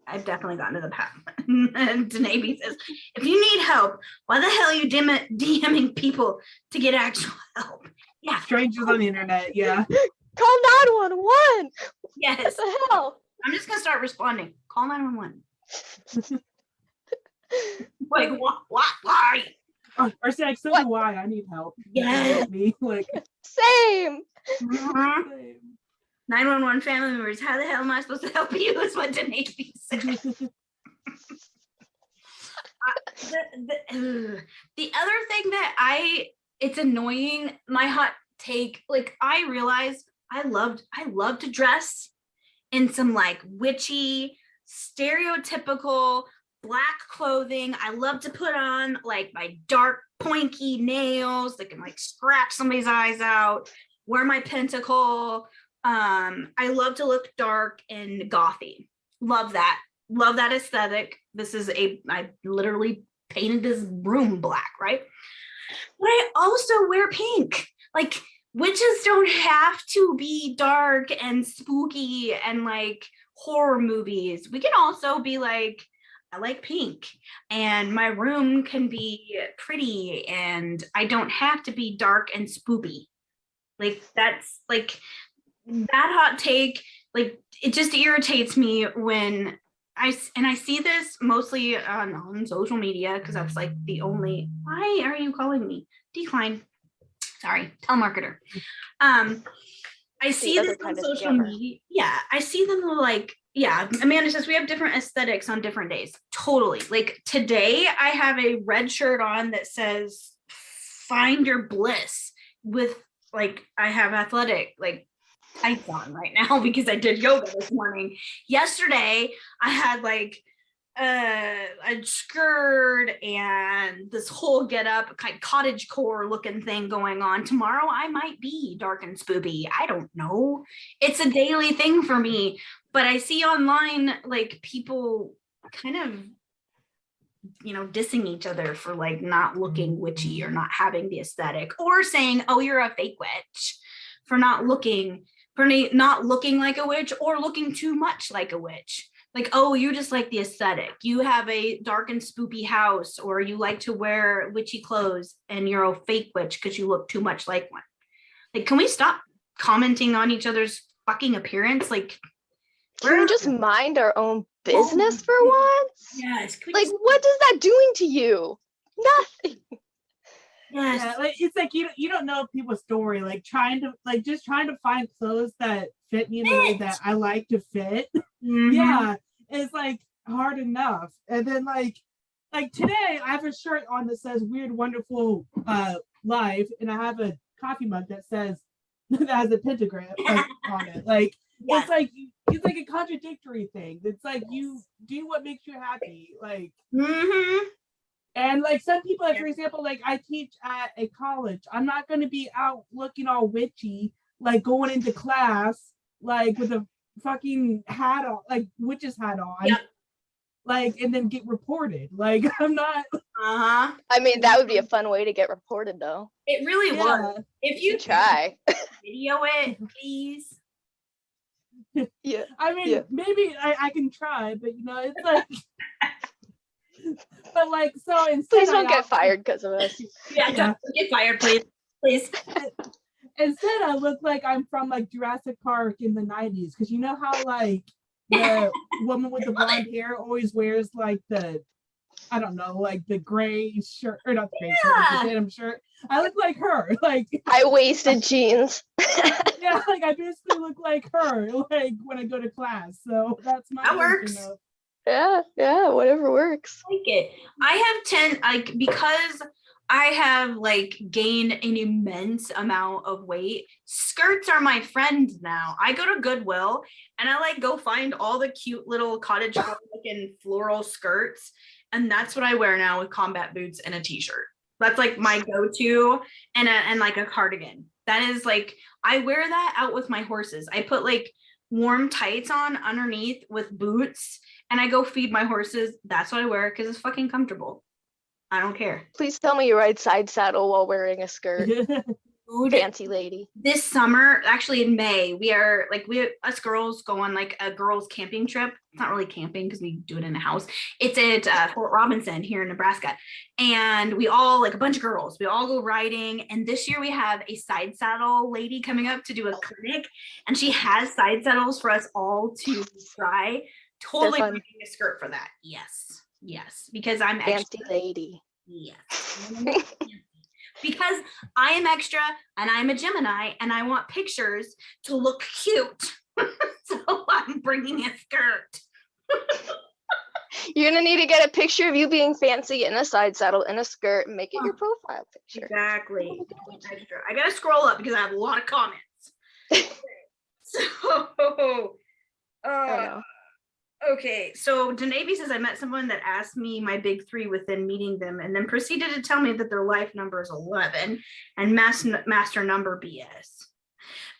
I've definitely gotten to the path. And DaNae says, if you need help, why the hell are you DMing people to get actual help? Yeah. Strangers on the internet, yeah. Call 911. Yes. What the hell? I'm just gonna start responding. Call 911. Like, why? Or say, like, so do I need help. Yeah. Me, like, Same. same. 911 family members, how the hell am I supposed to help you? Is what DaNae said. The other thing that it's annoying, my hot take, like I realized I love to dress in some like witchy, stereotypical black clothing. I love to put on like my dark pointy nails that can like scratch somebody's eyes out, wear my pentacle. I love to look dark and gothy. Love that aesthetic. I literally painted this room black, right? But I also wear pink. Like, witches don't have to be dark and spooky and like horror movies. We can also be like, I like pink, and my room can be pretty, and I don't have to be dark and spoopy. Like, that's like that hot take. Like, it just irritates me when I see this mostly on social media, because that's like the only. Why are you calling me? Decline. Sorry, telemarketer. I see this on social media. Yeah, I see them like, yeah, Amanda says we have different aesthetics on different days. Totally. Like today I have a red shirt on that says find your bliss with like, I have athletic like tights on right now because I did yoga this morning. Yesterday I had like a skirt and this whole get up kind of cottage core looking thing going on. Tomorrow I might be dark and spoopy. I don't know. It's a daily thing for me. But I see online like people kind of, you know, dissing each other for like not looking witchy or not having the aesthetic, or saying, oh, you're a fake witch for not looking like a witch or looking too much like a witch. Like, oh, you just like the aesthetic. You have a dark and spoopy house, or you like to wear witchy clothes and you're a fake witch because you look too much like one. Like, can we stop commenting on each other's fucking appearance? Like, can we just mind our own business for once? Yes. Like, what is that doing to you? Nothing. Yes. Yeah, like it's like you don't know people's story. Like trying to find clothes that fit me in the way that I like to fit. Mm-hmm. Yeah, it's like hard enough. And then like today I have a shirt on that says Weird Wonderful Life, and I have a coffee mug that says that has a pentagram on it. Like, yes. It's like a contradictory thing. It's like, you do what makes you happy. Like, and like some people, like for example, like I teach at a college. I'm not going to be out looking all witchy, like going into class, like with a fucking hat on, like witch's hat on. Yep. Like, and then get reported. Like, I'm not. I mean, that would be a fun way to get reported, though. It really would. If you try, video it, please. Yeah. I mean, maybe I can try, but you know, it's like. But like, so instead, please don't get fired because of us. Yeah, don't get fired, please. Instead, I look like I'm from like Jurassic Park in the 90s, because you know how like the woman with the blonde hair always wears like the, I don't know, like the gray shirt, or not the gray shirt, like the denim shirt. I look like her, like high-waisted jeans. Yeah, like I basically look like her, like when I go to class. So that's my. That works. Yeah, whatever works. I like it. I have because I have like gained an immense amount of weight. Skirts are my friend now. I go to Goodwill and I like go find all the cute little cottage looking floral skirts, and that's what I wear now with combat boots and a t-shirt. That's like my go-to, and like a cardigan. That is like, I wear that out with my horses. I put like warm tights on underneath with boots, and I go feed my horses. That's what I wear because it's fucking comfortable. I don't care. Please tell me you ride side saddle while wearing a skirt. Fancy lady. This summer, actually in May, us girls go on like a girls camping trip. It's not really camping because we do it in a house. It's at Fort Robinson here in Nebraska. And we all, like a bunch of girls, we all go riding. And this year we have a side saddle lady coming up to do a clinic. And she has side saddles for us all to try. Totally wearing a skirt for that. Yes. Because I'm fancy lady. Yes. Because I am extra and I'm a Gemini and I want pictures to look cute. So I'm bringing a skirt. You're going to need to get a picture of you being fancy in a side saddle in a skirt and make it your profile picture. Exactly. I got to scroll up because I have a lot of comments. So, okay, so DaNae says, I met someone that asked me my big three within meeting them and then proceeded to tell me that their life number is 11 and master number BS.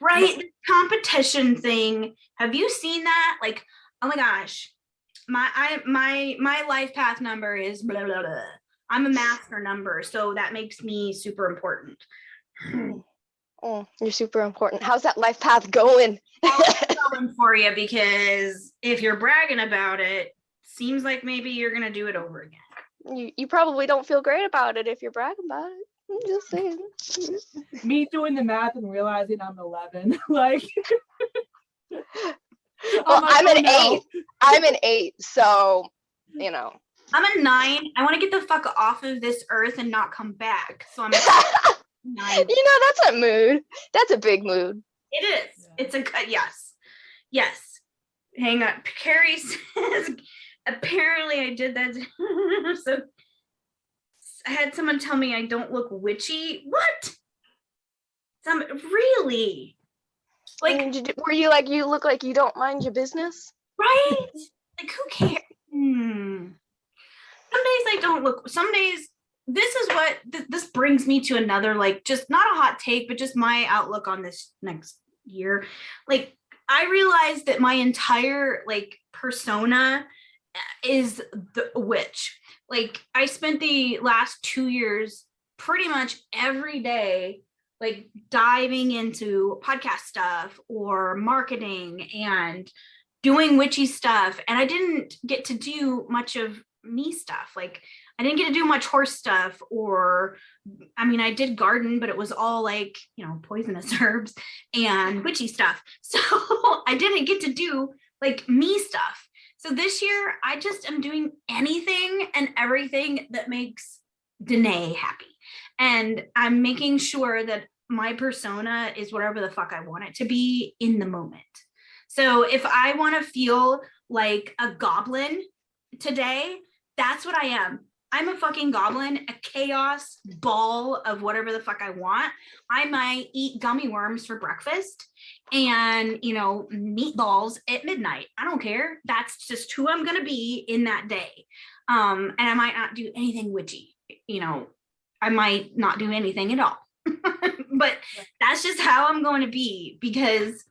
Right? The competition thing. Have you seen that? Like, oh my gosh, my life path number is blah, blah, blah. I'm a master number, so that makes me super important. Oh, you're super important. How's that life path going? Going for you, because if you're bragging about it, seems like maybe you're gonna do it over again. You probably don't feel great about it if you're bragging about it. I'm just saying. Me doing the math and realizing I'm 11, like. Well, I'm an 8. I'm an 8, so you know. I'm a 9. I want to get the fuck off of this earth and not come back. So I'm a 9. You know, that's a mood. That's a big mood. It is. Yeah. It's a yes. Hang on. Carrie says, apparently I did that. So I had someone tell me I don't look witchy. What? Really? Like, were you like, you look like you don't mind your business? Right? Like, who cares? Some days I don't look. Some days, this is what this brings me to another, like, just not a hot take, but just my outlook on this next year. Like, I realized that my entire, like, persona is the witch. Like, I spent the last 2 years pretty much every day, like, diving into podcast stuff or marketing and doing witchy stuff. And I didn't get to do much of me stuff. Like, I didn't get to do much horse stuff, or, I mean, I did garden, but it was all like, you know, poisonous herbs and witchy stuff. So I didn't get to do like me stuff. So this year I just am doing anything and everything that makes DaNae happy. And I'm making sure that my persona is whatever the fuck I want it to be in the moment. So if I want to feel like a goblin today, that's what I am. I'm a fucking goblin, a chaos ball of whatever the fuck I want. I might eat gummy worms for breakfast and, you know, meatballs at midnight. I don't care. That's just who I'm going to be in that day. And I might not do anything witchy. You know, I might not do anything at all. But that's just how I'm going to be, because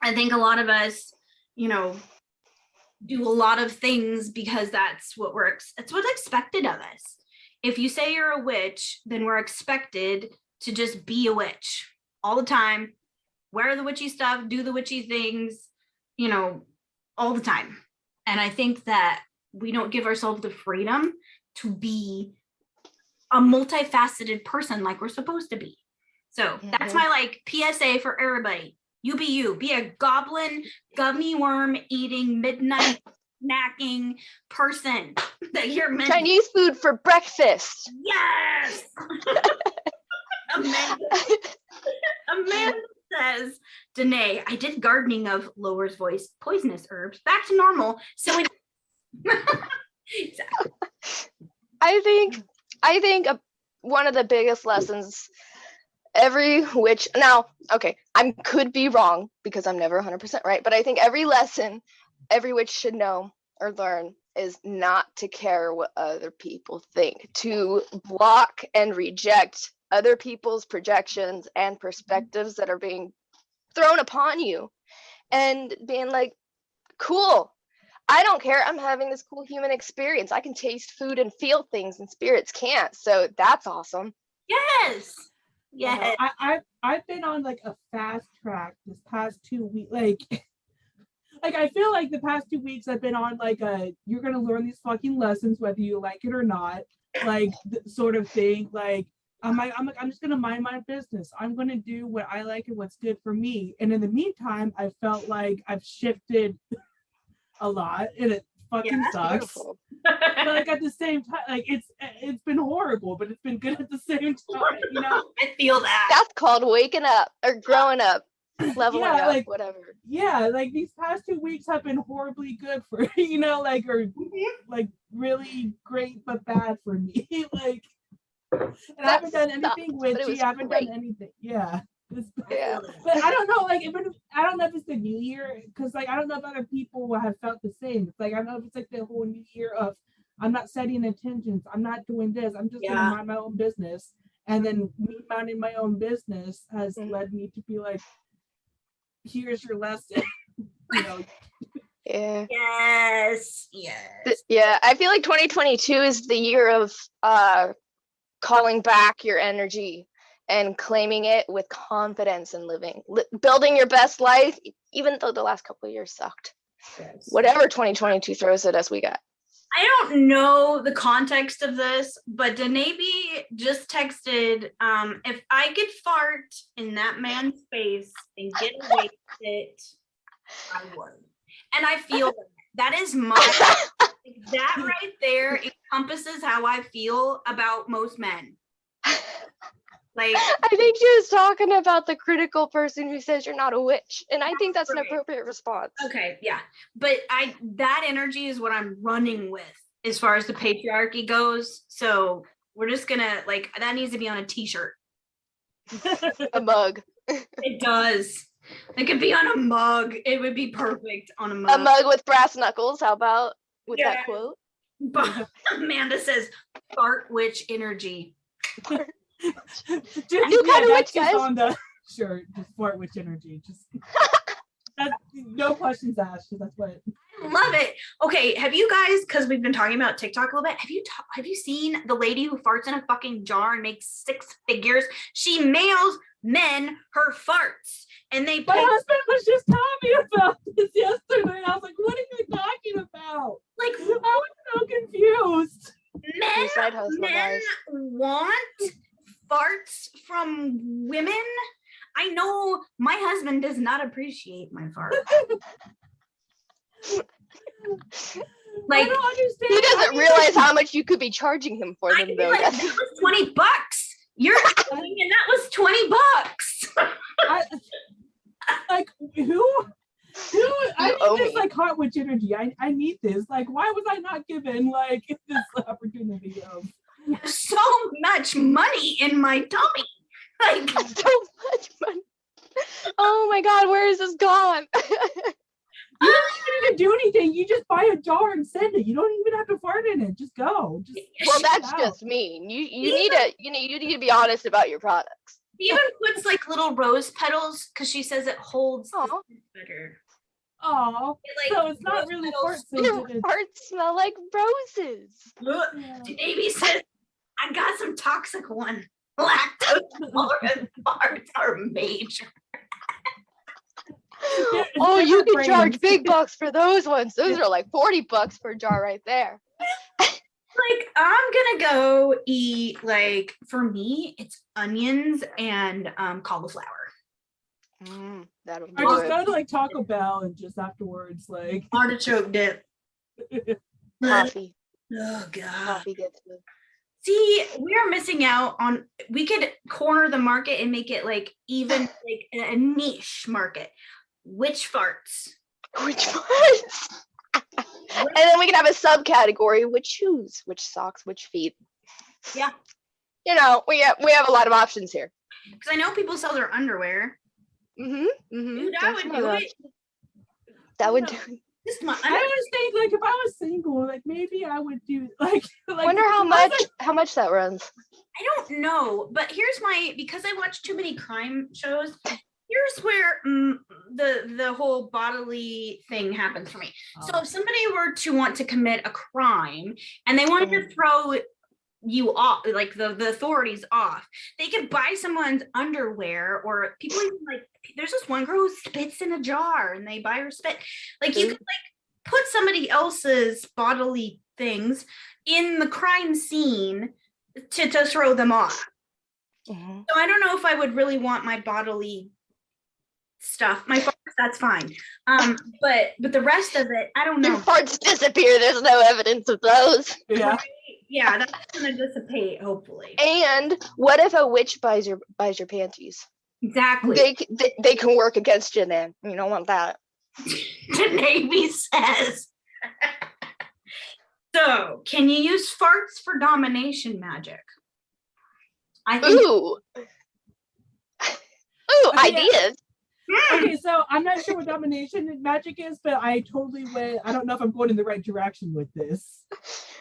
I think a lot of us, you know, do a lot of things because that's what's expected of us. If you say you're a witch, then we're expected to just be a witch all the time, wear the witchy stuff, do the witchy things, you know, all the time. And I think that we don't give ourselves the freedom to be a multifaceted person like we're supposed to be. So that's my, like, PSA for everybody. You be you. Be a goblin, gummy worm eating, midnight snacking person that you're meant. Chinese food for breakfast. Yes. Amanda says, DaNae, I did gardening of lowers voice, poisonous herbs, back to normal. So exactly. I think one of the biggest lessons every witch, now, okay, I could be wrong because I'm never 100% right, but I think every lesson every witch should know or learn is not to care what other people think, to block and reject other people's projections and perspectives that are being thrown upon you, and being like, cool, I don't care. I'm having this cool human experience. I can taste food and feel things, and spirits can't. So that's awesome. Yes. Yes. I've been on like a fast track this past 2 weeks. Like I feel like the past 2 weeks I've been on like you're gonna learn these fucking lessons whether you like it or not, like sort of thing. Like I'm just gonna mind my business. I'm gonna do what I like and what's good for me. And in the meantime, I felt like I've shifted a lot, and it fucking sucks. Beautiful. But like at the same time, like it's been horrible, but it's been good at the same time. You know, I feel that. That's called waking up or growing up, leveling up, like, whatever. Yeah, like these past 2 weeks have been horribly good for like like really great but bad for me. Like, and I haven't done anything witchy. I haven't done anything. Yeah. Yeah. But I don't know, like I don't know if it's the new year, because like I don't know if other people have felt the same. It's like I don't know if it's like the whole new year of I'm not setting intentions, I'm not doing this, I'm just gonna mind my own business. And then me minding my own business has led me to be like, here's your lesson. Yeah. Yes. Yeah, I feel like 2022 is the year of calling back your energy and claiming it with confidence and building your best life, even though the last couple of years sucked. Yes. Whatever 2022 throws at us, we got. I don't know the context of this, but DaNae just texted, if I could fart in that man's face and get away with it, I would. And I feel that is that right there encompasses how I feel about most men. Like, I think she was talking about the critical person who says you're not a witch, and I think that's an appropriate response. Okay, yeah, but that energy is what I'm running with as far as the patriarchy goes. So we're just gonna that needs to be on a t-shirt, a mug. It does. It could be on a mug. It would be perfect on a mug. A mug with brass knuckles. How about with that quote? But Amanda says, "Fart witch energy." You kind of witch, guys. On the shirt, just fart witch energy. Just no questions asked. That's what. I love it. Okay, have you guys? Because we've been talking about TikTok a little bit. Have you seen the lady who farts in a fucking jar and makes 6 figures? She mails men her farts, and they. My husband was just telling me about this yesterday. I was like, "What are you talking about?" Like, I was so confused. Men want farts from women. I know my husband does not appreciate my fart. I don't understand. He doesn't realize how much you could be charging him for them, though. That was $20. You're telling and that was $20. Like who? I need this like hot witch energy. I need this. Like, why was I not given like this opportunity of so much money in my tummy? Like so much money. Oh my god, where is this gone? You don't even do anything. You just buy a jar and send it. You don't even have to fart in it. Just go. Well, that's just mean. You need to be honest about your products. She even puts like little rose petals because she says it holds better. Oh, so it's not really fart sensitive. Farts smell like roses. Davey says, I got some toxic one. Lactose intolerant farts are major. Oh, you can charge big bucks for those ones. Those are like $40 per jar right there. Like, I'm gonna go eat, like, for me, it's onions and cauliflower. That'll do I just go to like Taco Bell and just afterwards like artichoke dip. Coffee. Oh god. Coffee gets me. See, we are missing out on. We could corner the market and make it like even like a niche market. Witch farts. Witch farts. And then we can have a subcategory: witch shoes, witch socks, witch feet. Yeah. You know, we have a lot of options here. Because I know people sell their underwear. Dude, I would do it. That would do it. I always think like if I was single, like maybe I would do like wonder how much that runs. I don't know, but because I watch too many crime shows, here's here's where the whole bodily thing happens for me. So if somebody were to want to commit a crime and they wanted to throw you off, like the authorities off, they could buy someone's underwear, or people even like, there's this one girl who spits in a jar and they buy her spit. Like you could like put somebody else's bodily things in the crime scene to throw them off. So I don't know if I would really want my bodily stuff. My farts, that's fine. But the rest of it, I don't know. Your farts disappear. There's no evidence of those. Yeah. Right? Yeah, that's gonna dissipate, hopefully. And what if a witch buys your panties? Exactly. They can work against you then. You don't want that. DaNae says. So, can you use farts for domination magic? I think. Ooh, ideas. Okay, so I'm not sure what domination magic is, but I totally went. I don't know if I'm going in the right direction with this.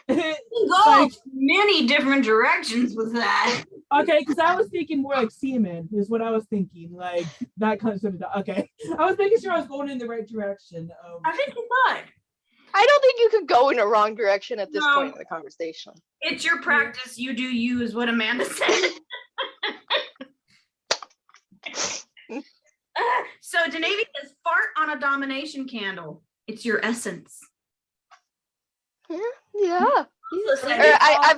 You go many different directions with that. Okay, because I was thinking more like semen is what I was thinking, like that kind of stuff. Okay, I was making sure I was going in the right direction. I think you could. I don't think you could go in a wrong direction at this point in the conversation. It's your practice. You do you, is what Amanda said. So DaNae says, fart on a domination candle. It's your essence. Yeah.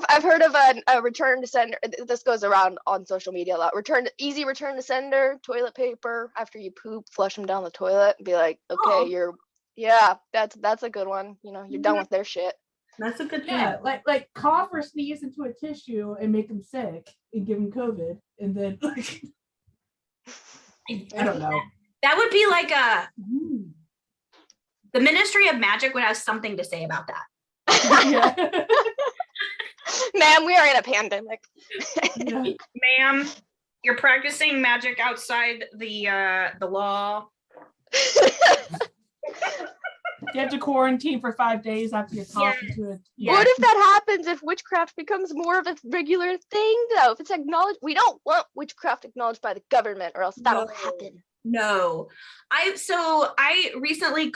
I've heard of a return to sender. This goes around on social media a lot. Easy return to sender, toilet paper. After you poop, flush them down the toilet and be like, okay, that's a good one. You know, you're done with their shit. That's a good thing. Yeah, like cough or sneeze into a tissue and make them sick and give them COVID, and then like I don't know. That would be like the Ministry of Magic would have something to say about that. Ma'am, we are in a pandemic. Ma'am, you're practicing magic outside the law. You have to quarantine for 5 days after you're talking to it. What if that happens if witchcraft becomes more of a regular thing, though? If it's acknowledged, we don't want witchcraft acknowledged by the government, or else that'll happen. No, I recently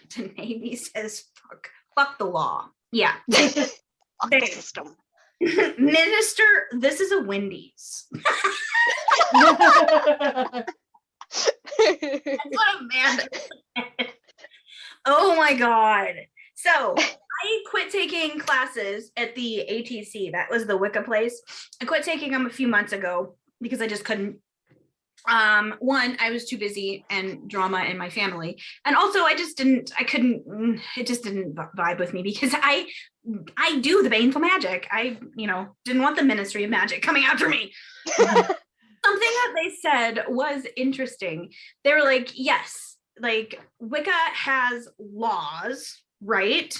DaNae says fuck the law. Yeah. Fuck the system. Minister, this is a Wendy's. That's what Amanda said. Oh my God. So I quit taking classes at the ATC. That was the Wicca place. I quit taking them a few months ago because I just couldn't. One, I was too busy and drama in my family. And also it just didn't vibe with me because I do the baneful magic. I, didn't want the Ministry of Magic coming after me. Something that they said was interesting. They were like, yes, like Wicca has laws, right?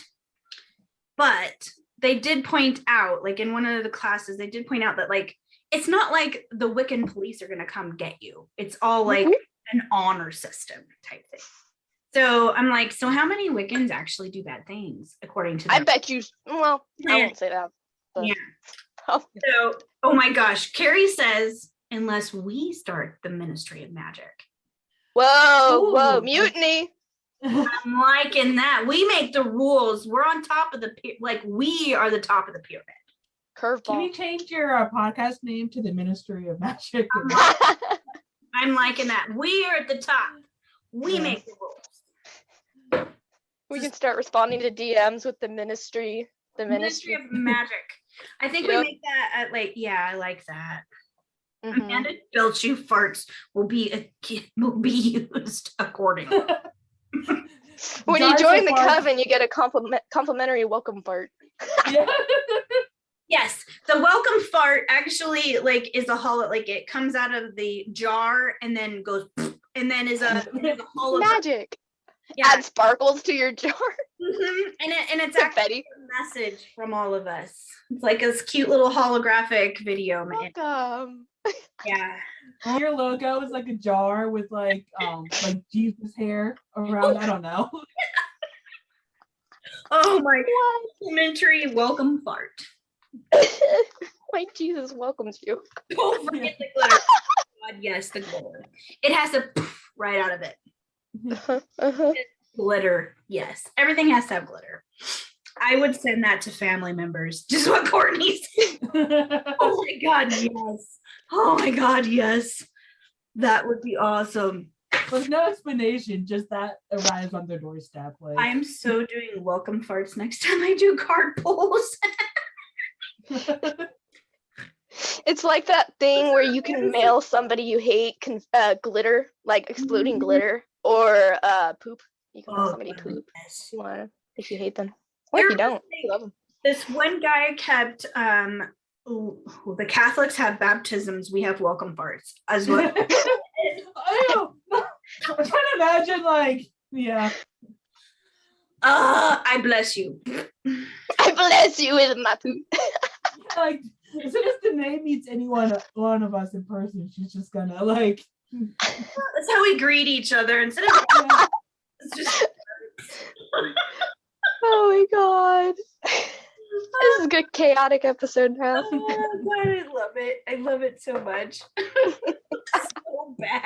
But they did point out, like in one of the classes, they did point out that like, it's not like the Wiccan police are going to come get you. It's all like an honor system type thing. So I'm like, so how many Wiccans actually do bad things according to them? I bet you, I won't say that. But. Yeah. So, oh my gosh. Carrie says, unless we start the Ministry of Magic. Whoa, mutiny. I'm liking that. We make the rules. We're on top of we are the top of the pyramid. Curveball. Can you change your podcast name to the Ministry of Magic? I'm liking that. We are at the top. We make the rules. We can start responding to DMs with the Ministry of Magic. I think we make that at I like that. Mm-hmm. Amanda Belchew farts will be used accordingly. When you join the coven, you get a complimentary welcome fart. Yes, the welcome fart actually is a hollow, it comes out of the jar and then goes and then is a hollow magic. Yeah. Add sparkles to your jar. Mm-hmm. And it's actually a message from all of us. It's like this cute little holographic video. Welcome. Yeah. Your logo is like a jar with like Jesus hair around. I don't know. Oh my God. Complimentary welcome fart. Like Jesus welcomes you. Don't forget the glitter. God, yes, the glitter. It has to right out of it. Glitter, yes. Everything has to have glitter. I would send that to family members. Just what Courtney said. Oh my God, yes. Oh my God, yes. That would be awesome. With no explanation, just that arrives on their doorstep. Like I am so doing welcome farts next time I do card pulls. It's like that thing where you can mail somebody you hate glitter, like exploding glitter, or poop. You can mail somebody poop if you hate them. Or if you don't. You love them. This one guy kept the Catholics have baptisms, we have welcome farts as well. I'm trying to imagine, like, yeah. I bless you. I bless you with my poop. Like, as soon as DaNae meets one of us in person, she's just gonna like. That's how we greet each other instead of. It's just. Oh my God. This is a good chaotic episode now. Oh God, I love it. I love it so much. So bad.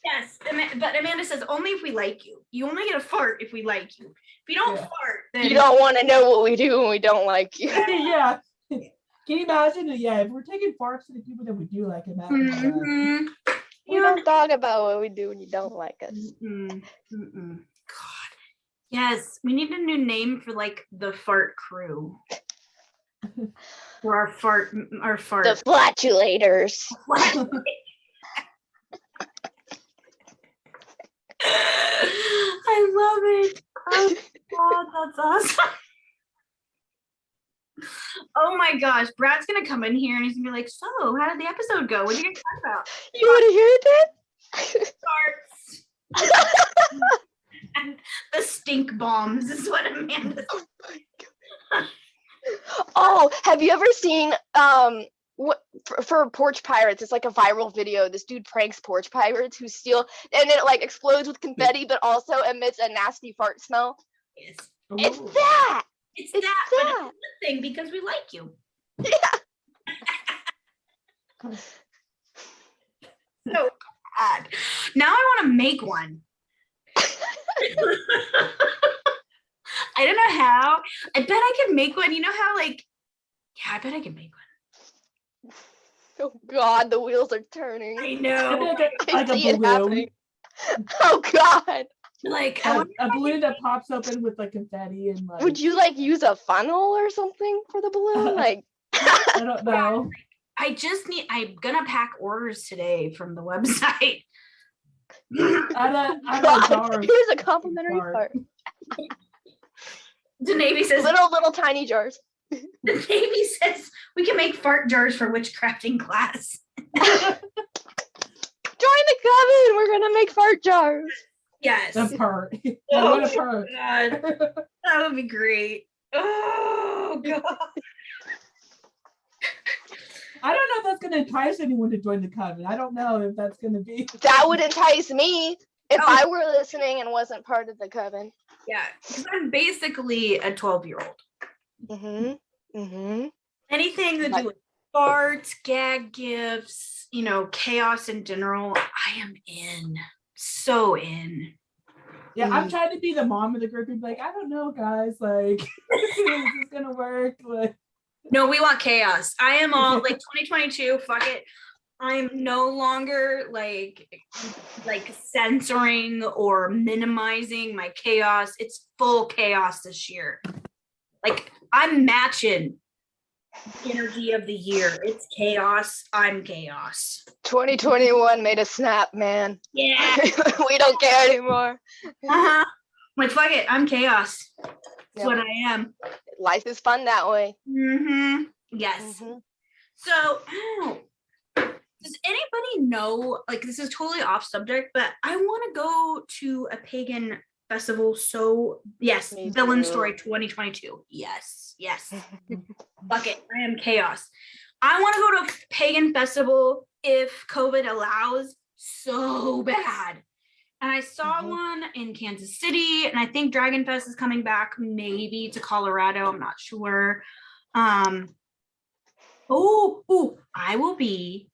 Yes, but Amanda says only if we like you. You only get a fart if we like you. If you don't fart, then you don't want to know what we do when we don't like you. Yeah. Can you imagine? Yeah, if we're taking farts to the people that we do like, imagine that. We don't talk about what we do when you don't like us. God. Yes, we need a new name for like the fart crew. For our fart. The flatulators. I love it. Oh God, that's awesome. Oh my gosh, Brad's gonna come in here and he's gonna be like, "So, how did the episode go? What did you guys talk about?" You want to hear that? Farts. The stink bombs is what Amanda. Oh my God. Oh, have you ever seen for porch pirates? It's like a viral video. This dude pranks porch pirates who steal, and it like explodes with confetti, but also emits a nasty fart smell. Yes. It's that. It's that. But it's a good thing because we like you. Yeah. So bad. Now I want to make one. I don't know how. I bet I can make one. You know how I bet I can make one. Oh God, the wheels are turning. I know. I see it happening. Oh God. Like a balloon that pops open with like confetti and like. Would you like use a funnel or something for the balloon? Like I don't know. I'm gonna pack orders today from the website. Here's a complimentary fart. DaNae says little tiny jars. DaNae says we can make fart jars for witchcrafting class. Join the coven. We're gonna make fart jars. Yes. A part. Oh, what a part. God. That would be great. Oh God. I don't know if that's gonna entice anyone to join the coven. I don't know if that's gonna be. That would entice me if I were listening and wasn't part of the coven. Yeah, because I'm basically a 12-year-old. Anything to do with farts, gag gifts, chaos in general, I am in. So in. Yeah, I'm trying to be the mom of the group and be like, I don't know, guys, like, is this gonna work? Like, no, we want chaos. I am all like 2022, fuck it. I'm no longer like censoring or minimizing my chaos. It's full chaos this year. Like I'm matching the energy of the year. It's chaos. I'm chaos. 2021 made a snap, man. Yeah. We don't care anymore. Like fuck it. I'm chaos. That's what I am. Life is fun that way. Yes. So, does anybody know, like this is totally off subject, but I want to go to a pagan festival. So yes, Villain Story 2022. Yes. Fuck it. I am chaos. I want to go to a pagan festival if COVID allows so bad. And I saw one in Kansas City, and I think Dragon Fest is coming back maybe to Colorado. I'm not sure. I will be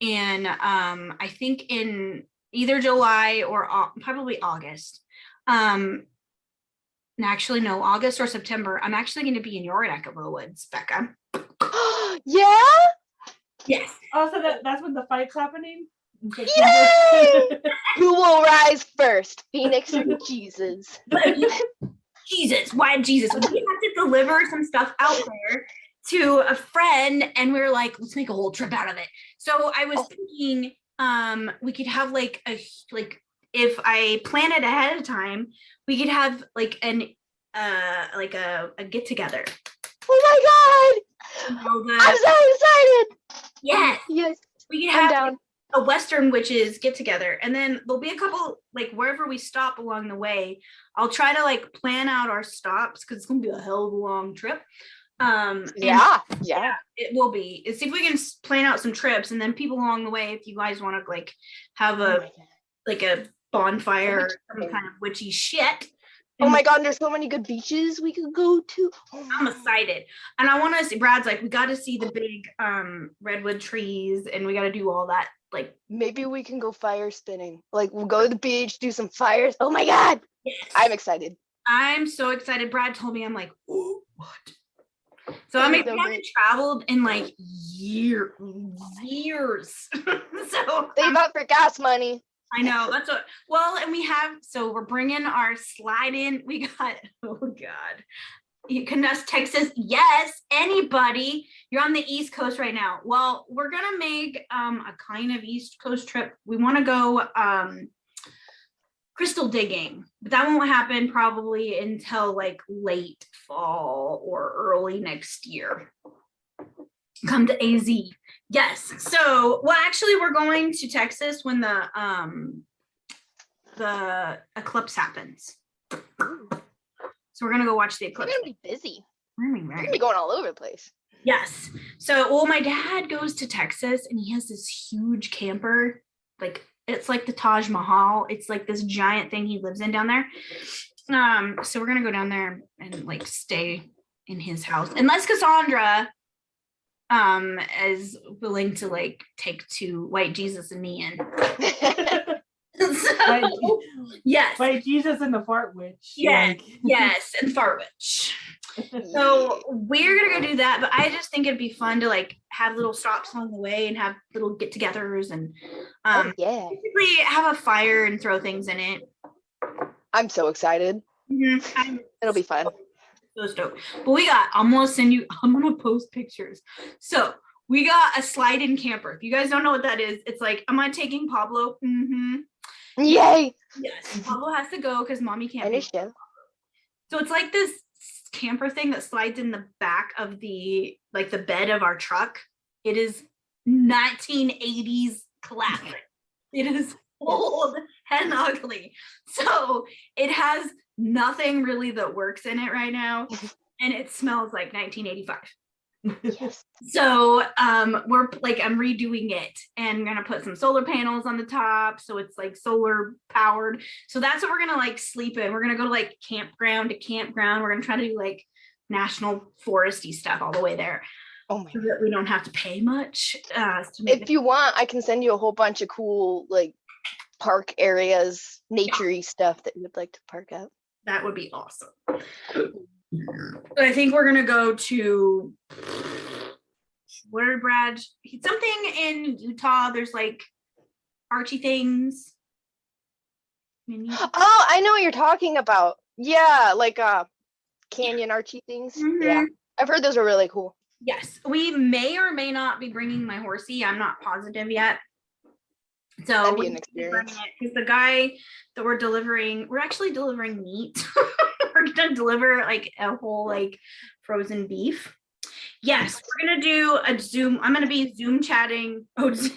in I think in either July or probably August. Actually, no, August or September. I'm actually going to be in your neck of the woods, Becca. Yeah? Yes. Oh, so that's when the fight's happening? Yay! Who will rise first, Phoenix or Jesus? Jesus, why Jesus? We had to deliver some stuff out there to a friend, and we were like, let's make a whole trip out of it. So I was thinking we could have like if I plan it ahead of time, we could have like a get together. Oh my god! I'm so excited! Yes. We could have a Western witches get together, and then there'll be a couple like wherever we stop along the way. I'll try to like plan out our stops because it's gonna be a hell of a long trip. Yeah, it will be. See if we can plan out some trips, and then people along the way, if you guys want to like have a bonfire or some kind of witchy shit. Oh my god, there's so many good beaches we could go to. I'm excited. And I want to see, Brad's like, we got to see the big redwood trees, and we got to do all that. Like, maybe we can go fire spinning. Like, we'll go to the beach, do some fires. Oh my god. Yes. I'm excited. I'm so excited. Brad told me, I'm like, oh, what? So I mean, we haven't traveled in like years. So save up for gas money. I know, that's what, well, and we're bringing our slide in. We got, oh God, you can just Texas. Yes, anybody. You're on the East Coast right now. Well, we're going to make a kind of East Coast trip. We want to go crystal digging, but that won't happen probably until like late fall or early next year. Come to AZ. Yes. So, well, actually, we're going to Texas when the eclipse happens. So we're gonna go watch the eclipse. We're gonna be busy. We're gonna be going all over the place. Yes. So, well, my dad goes to Texas, and he has this huge camper. Like, it's like the Taj Mahal. It's like this giant thing he lives in down there. So we're gonna go down there and like stay in his house, unless Cassandra is willing to like take two white Jesus and me in. So, yes, white Jesus and the fart witch. Yes, yes, and fart witch. So we're gonna go do that, but I just think it'd be fun to like have little stops along the way and have little get-togethers and basically have a fire and throw things in it. I'm so excited. Mm-hmm. It'll be fun. So stoked. But I'm gonna post pictures. So we got a slide-in camper. If you guys don't know what that is, it's like, am I taking Pablo? Mm-hmm. Yay! Yes, Pablo has to go because mommy can't. So it's like this camper thing that slides in the back of the bed of our truck. It is 1980s classic. It is old and ugly. So it has nothing really that works in it right now, and it smells like 1985. Yes. So I'm redoing it and gonna put some solar panels on the top, so it's like solar powered. So that's what we're gonna like sleep in. We're gonna go to like campground to campground. We're gonna try to do like national foresty stuff all the way there. Oh my! So that we don't have to pay much. If you want, I can send you a whole bunch of cool like park areas, naturey stuff that you would like to park at. That would be awesome. I think we're gonna go to where Brad? Something in Utah. There's like Archie things. Oh, I know what you're talking about. Yeah, like canyon Archie things. Mm-hmm. Yeah, I've heard those are really cool. Yes, we may or may not be bringing my horsey. I'm not positive yet. So that'd be an experience. Because the guy that we're actually delivering meat. We're gonna deliver like a whole like frozen beef. Yes, we're gonna do a Zoom. I'm gonna be Zoom chatting. Oh, can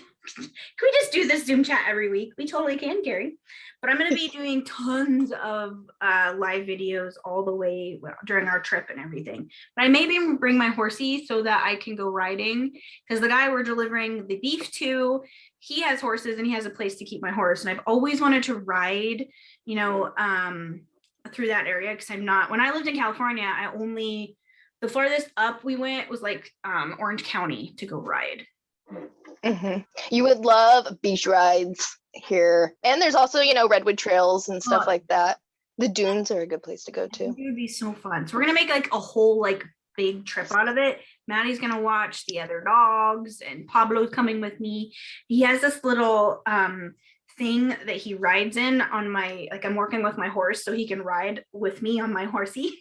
we just do this Zoom chat every week? We totally can, Gary. But I'm gonna be doing tons of live videos all the way during our trip and everything. But I maybe bring my horsey so that I can go riding, because the guy we're delivering the beef to, he has horses and he has a place to keep my horse. And I've always wanted to ride, through that area, because when I lived in California, the farthest up we went was like Orange County to go ride. You would love beach rides here. And there's also, redwood trails and stuff like that. The dunes are a good place to go to. It would be so fun. So we're going to make like a whole like big trip out of it. Maddie's going to watch the other dogs and Pablo's coming with me. He has this little thing that he rides in on my, like I'm working with my horse so he can ride with me on my horsey.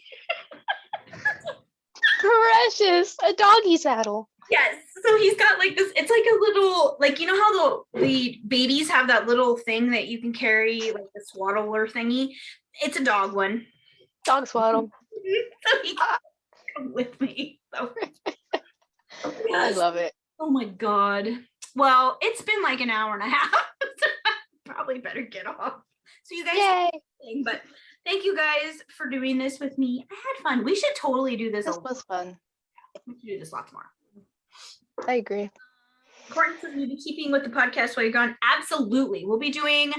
Precious, a doggy saddle. Yes. So he's got like this, it's like a little, like, you know how the babies have that little thing that you can carry, like the swaddler thingy? It's a dog one. Dog swaddle. So he come with me. So. I love it. Oh my God. Well, it's been like an hour and a half. So I probably better get off. So you guys, Yay. But thank you guys for doing this with me. I had fun. We should totally do this. This was fun. We should do this lots more. I agree. Important for you to be keeping with the podcast while you're gone. Absolutely. We'll be doing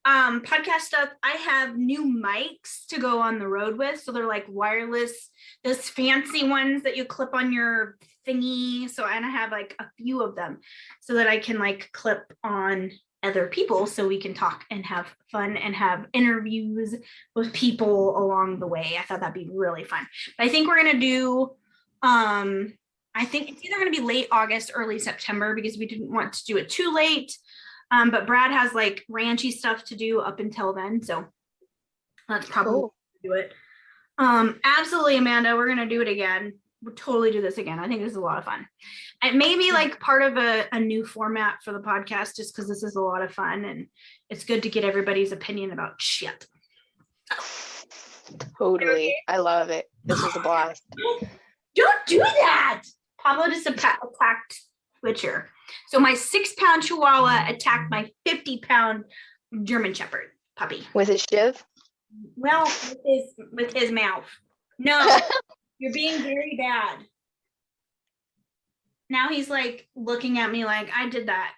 podcast stuff. I have new mics to go on the road with. So they're like wireless, those fancy ones that you clip on your thingy. So, and I have like a few of them so that I can like clip on other people so we can talk and have fun and have interviews with people along the way. I thought that'd be really fun. But I think we're going to do, I think it's either going to be late August, early September, because we didn't want to do it too late. But Brad has like ranchy stuff to do up until then. So that's probably cool. Do it. Absolutely, Amanda, we're going to do it again. We'll totally do this again. I think this is a lot of fun. It may be like part of a new format for the podcast, just because this is a lot of fun and it's good to get everybody's opinion about shit. Totally. I love it. This was a blast. Don't do that. Pablo just attacked Witcher. So my 6-pound Chihuahua attacked my 50-pound German Shepherd puppy. With his shiv? Well, with his mouth. No, you're being very bad. Now he's like looking at me like I did that.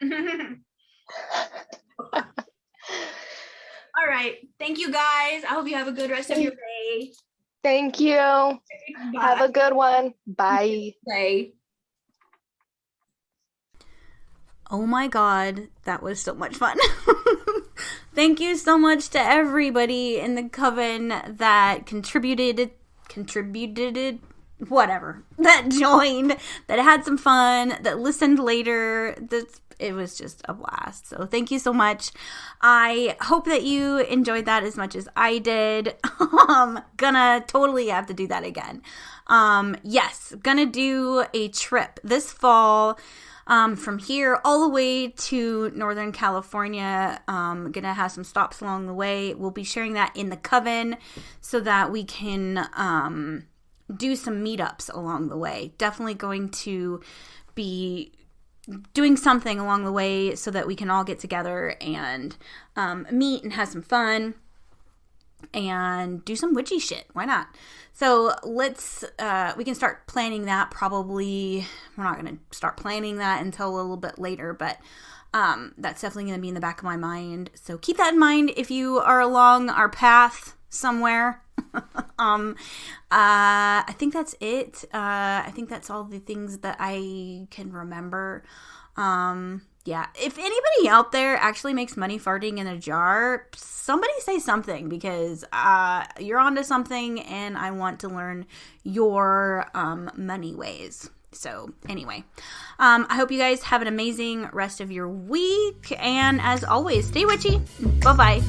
All right. Thank you guys. I hope you have a good rest of your day. Thank you. Bye. Have a good one. Bye. Bye. Oh my God, that was so much fun. Thank you so much to everybody in the coven that contributed, whatever, that joined, that had some fun, that listened later. It was just a blast. So thank you so much. I hope that you enjoyed that as much as I did. Gonna totally have to do that again. Yes, gonna do a trip this fall. From here all the way to Northern California. Gonna have some stops along the way. We'll be sharing that in the coven so that we can do some meetups along the way. Definitely going to be doing something along the way so that we can all get together and meet and have some fun and do some witchy shit. Why not? So let's, we can start planning that probably. We're not going to start planning that until a little bit later, but that's definitely going to be in the back of my mind. So keep that in mind if you are along our path somewhere. I think that's it. I think that's all the things that I can remember. Yeah, if anybody out there actually makes money farting in a jar, somebody say something, because you're onto something and I want to learn your money ways. So anyway, I hope you guys have an amazing rest of your week, and as always, stay witchy. Bye-bye.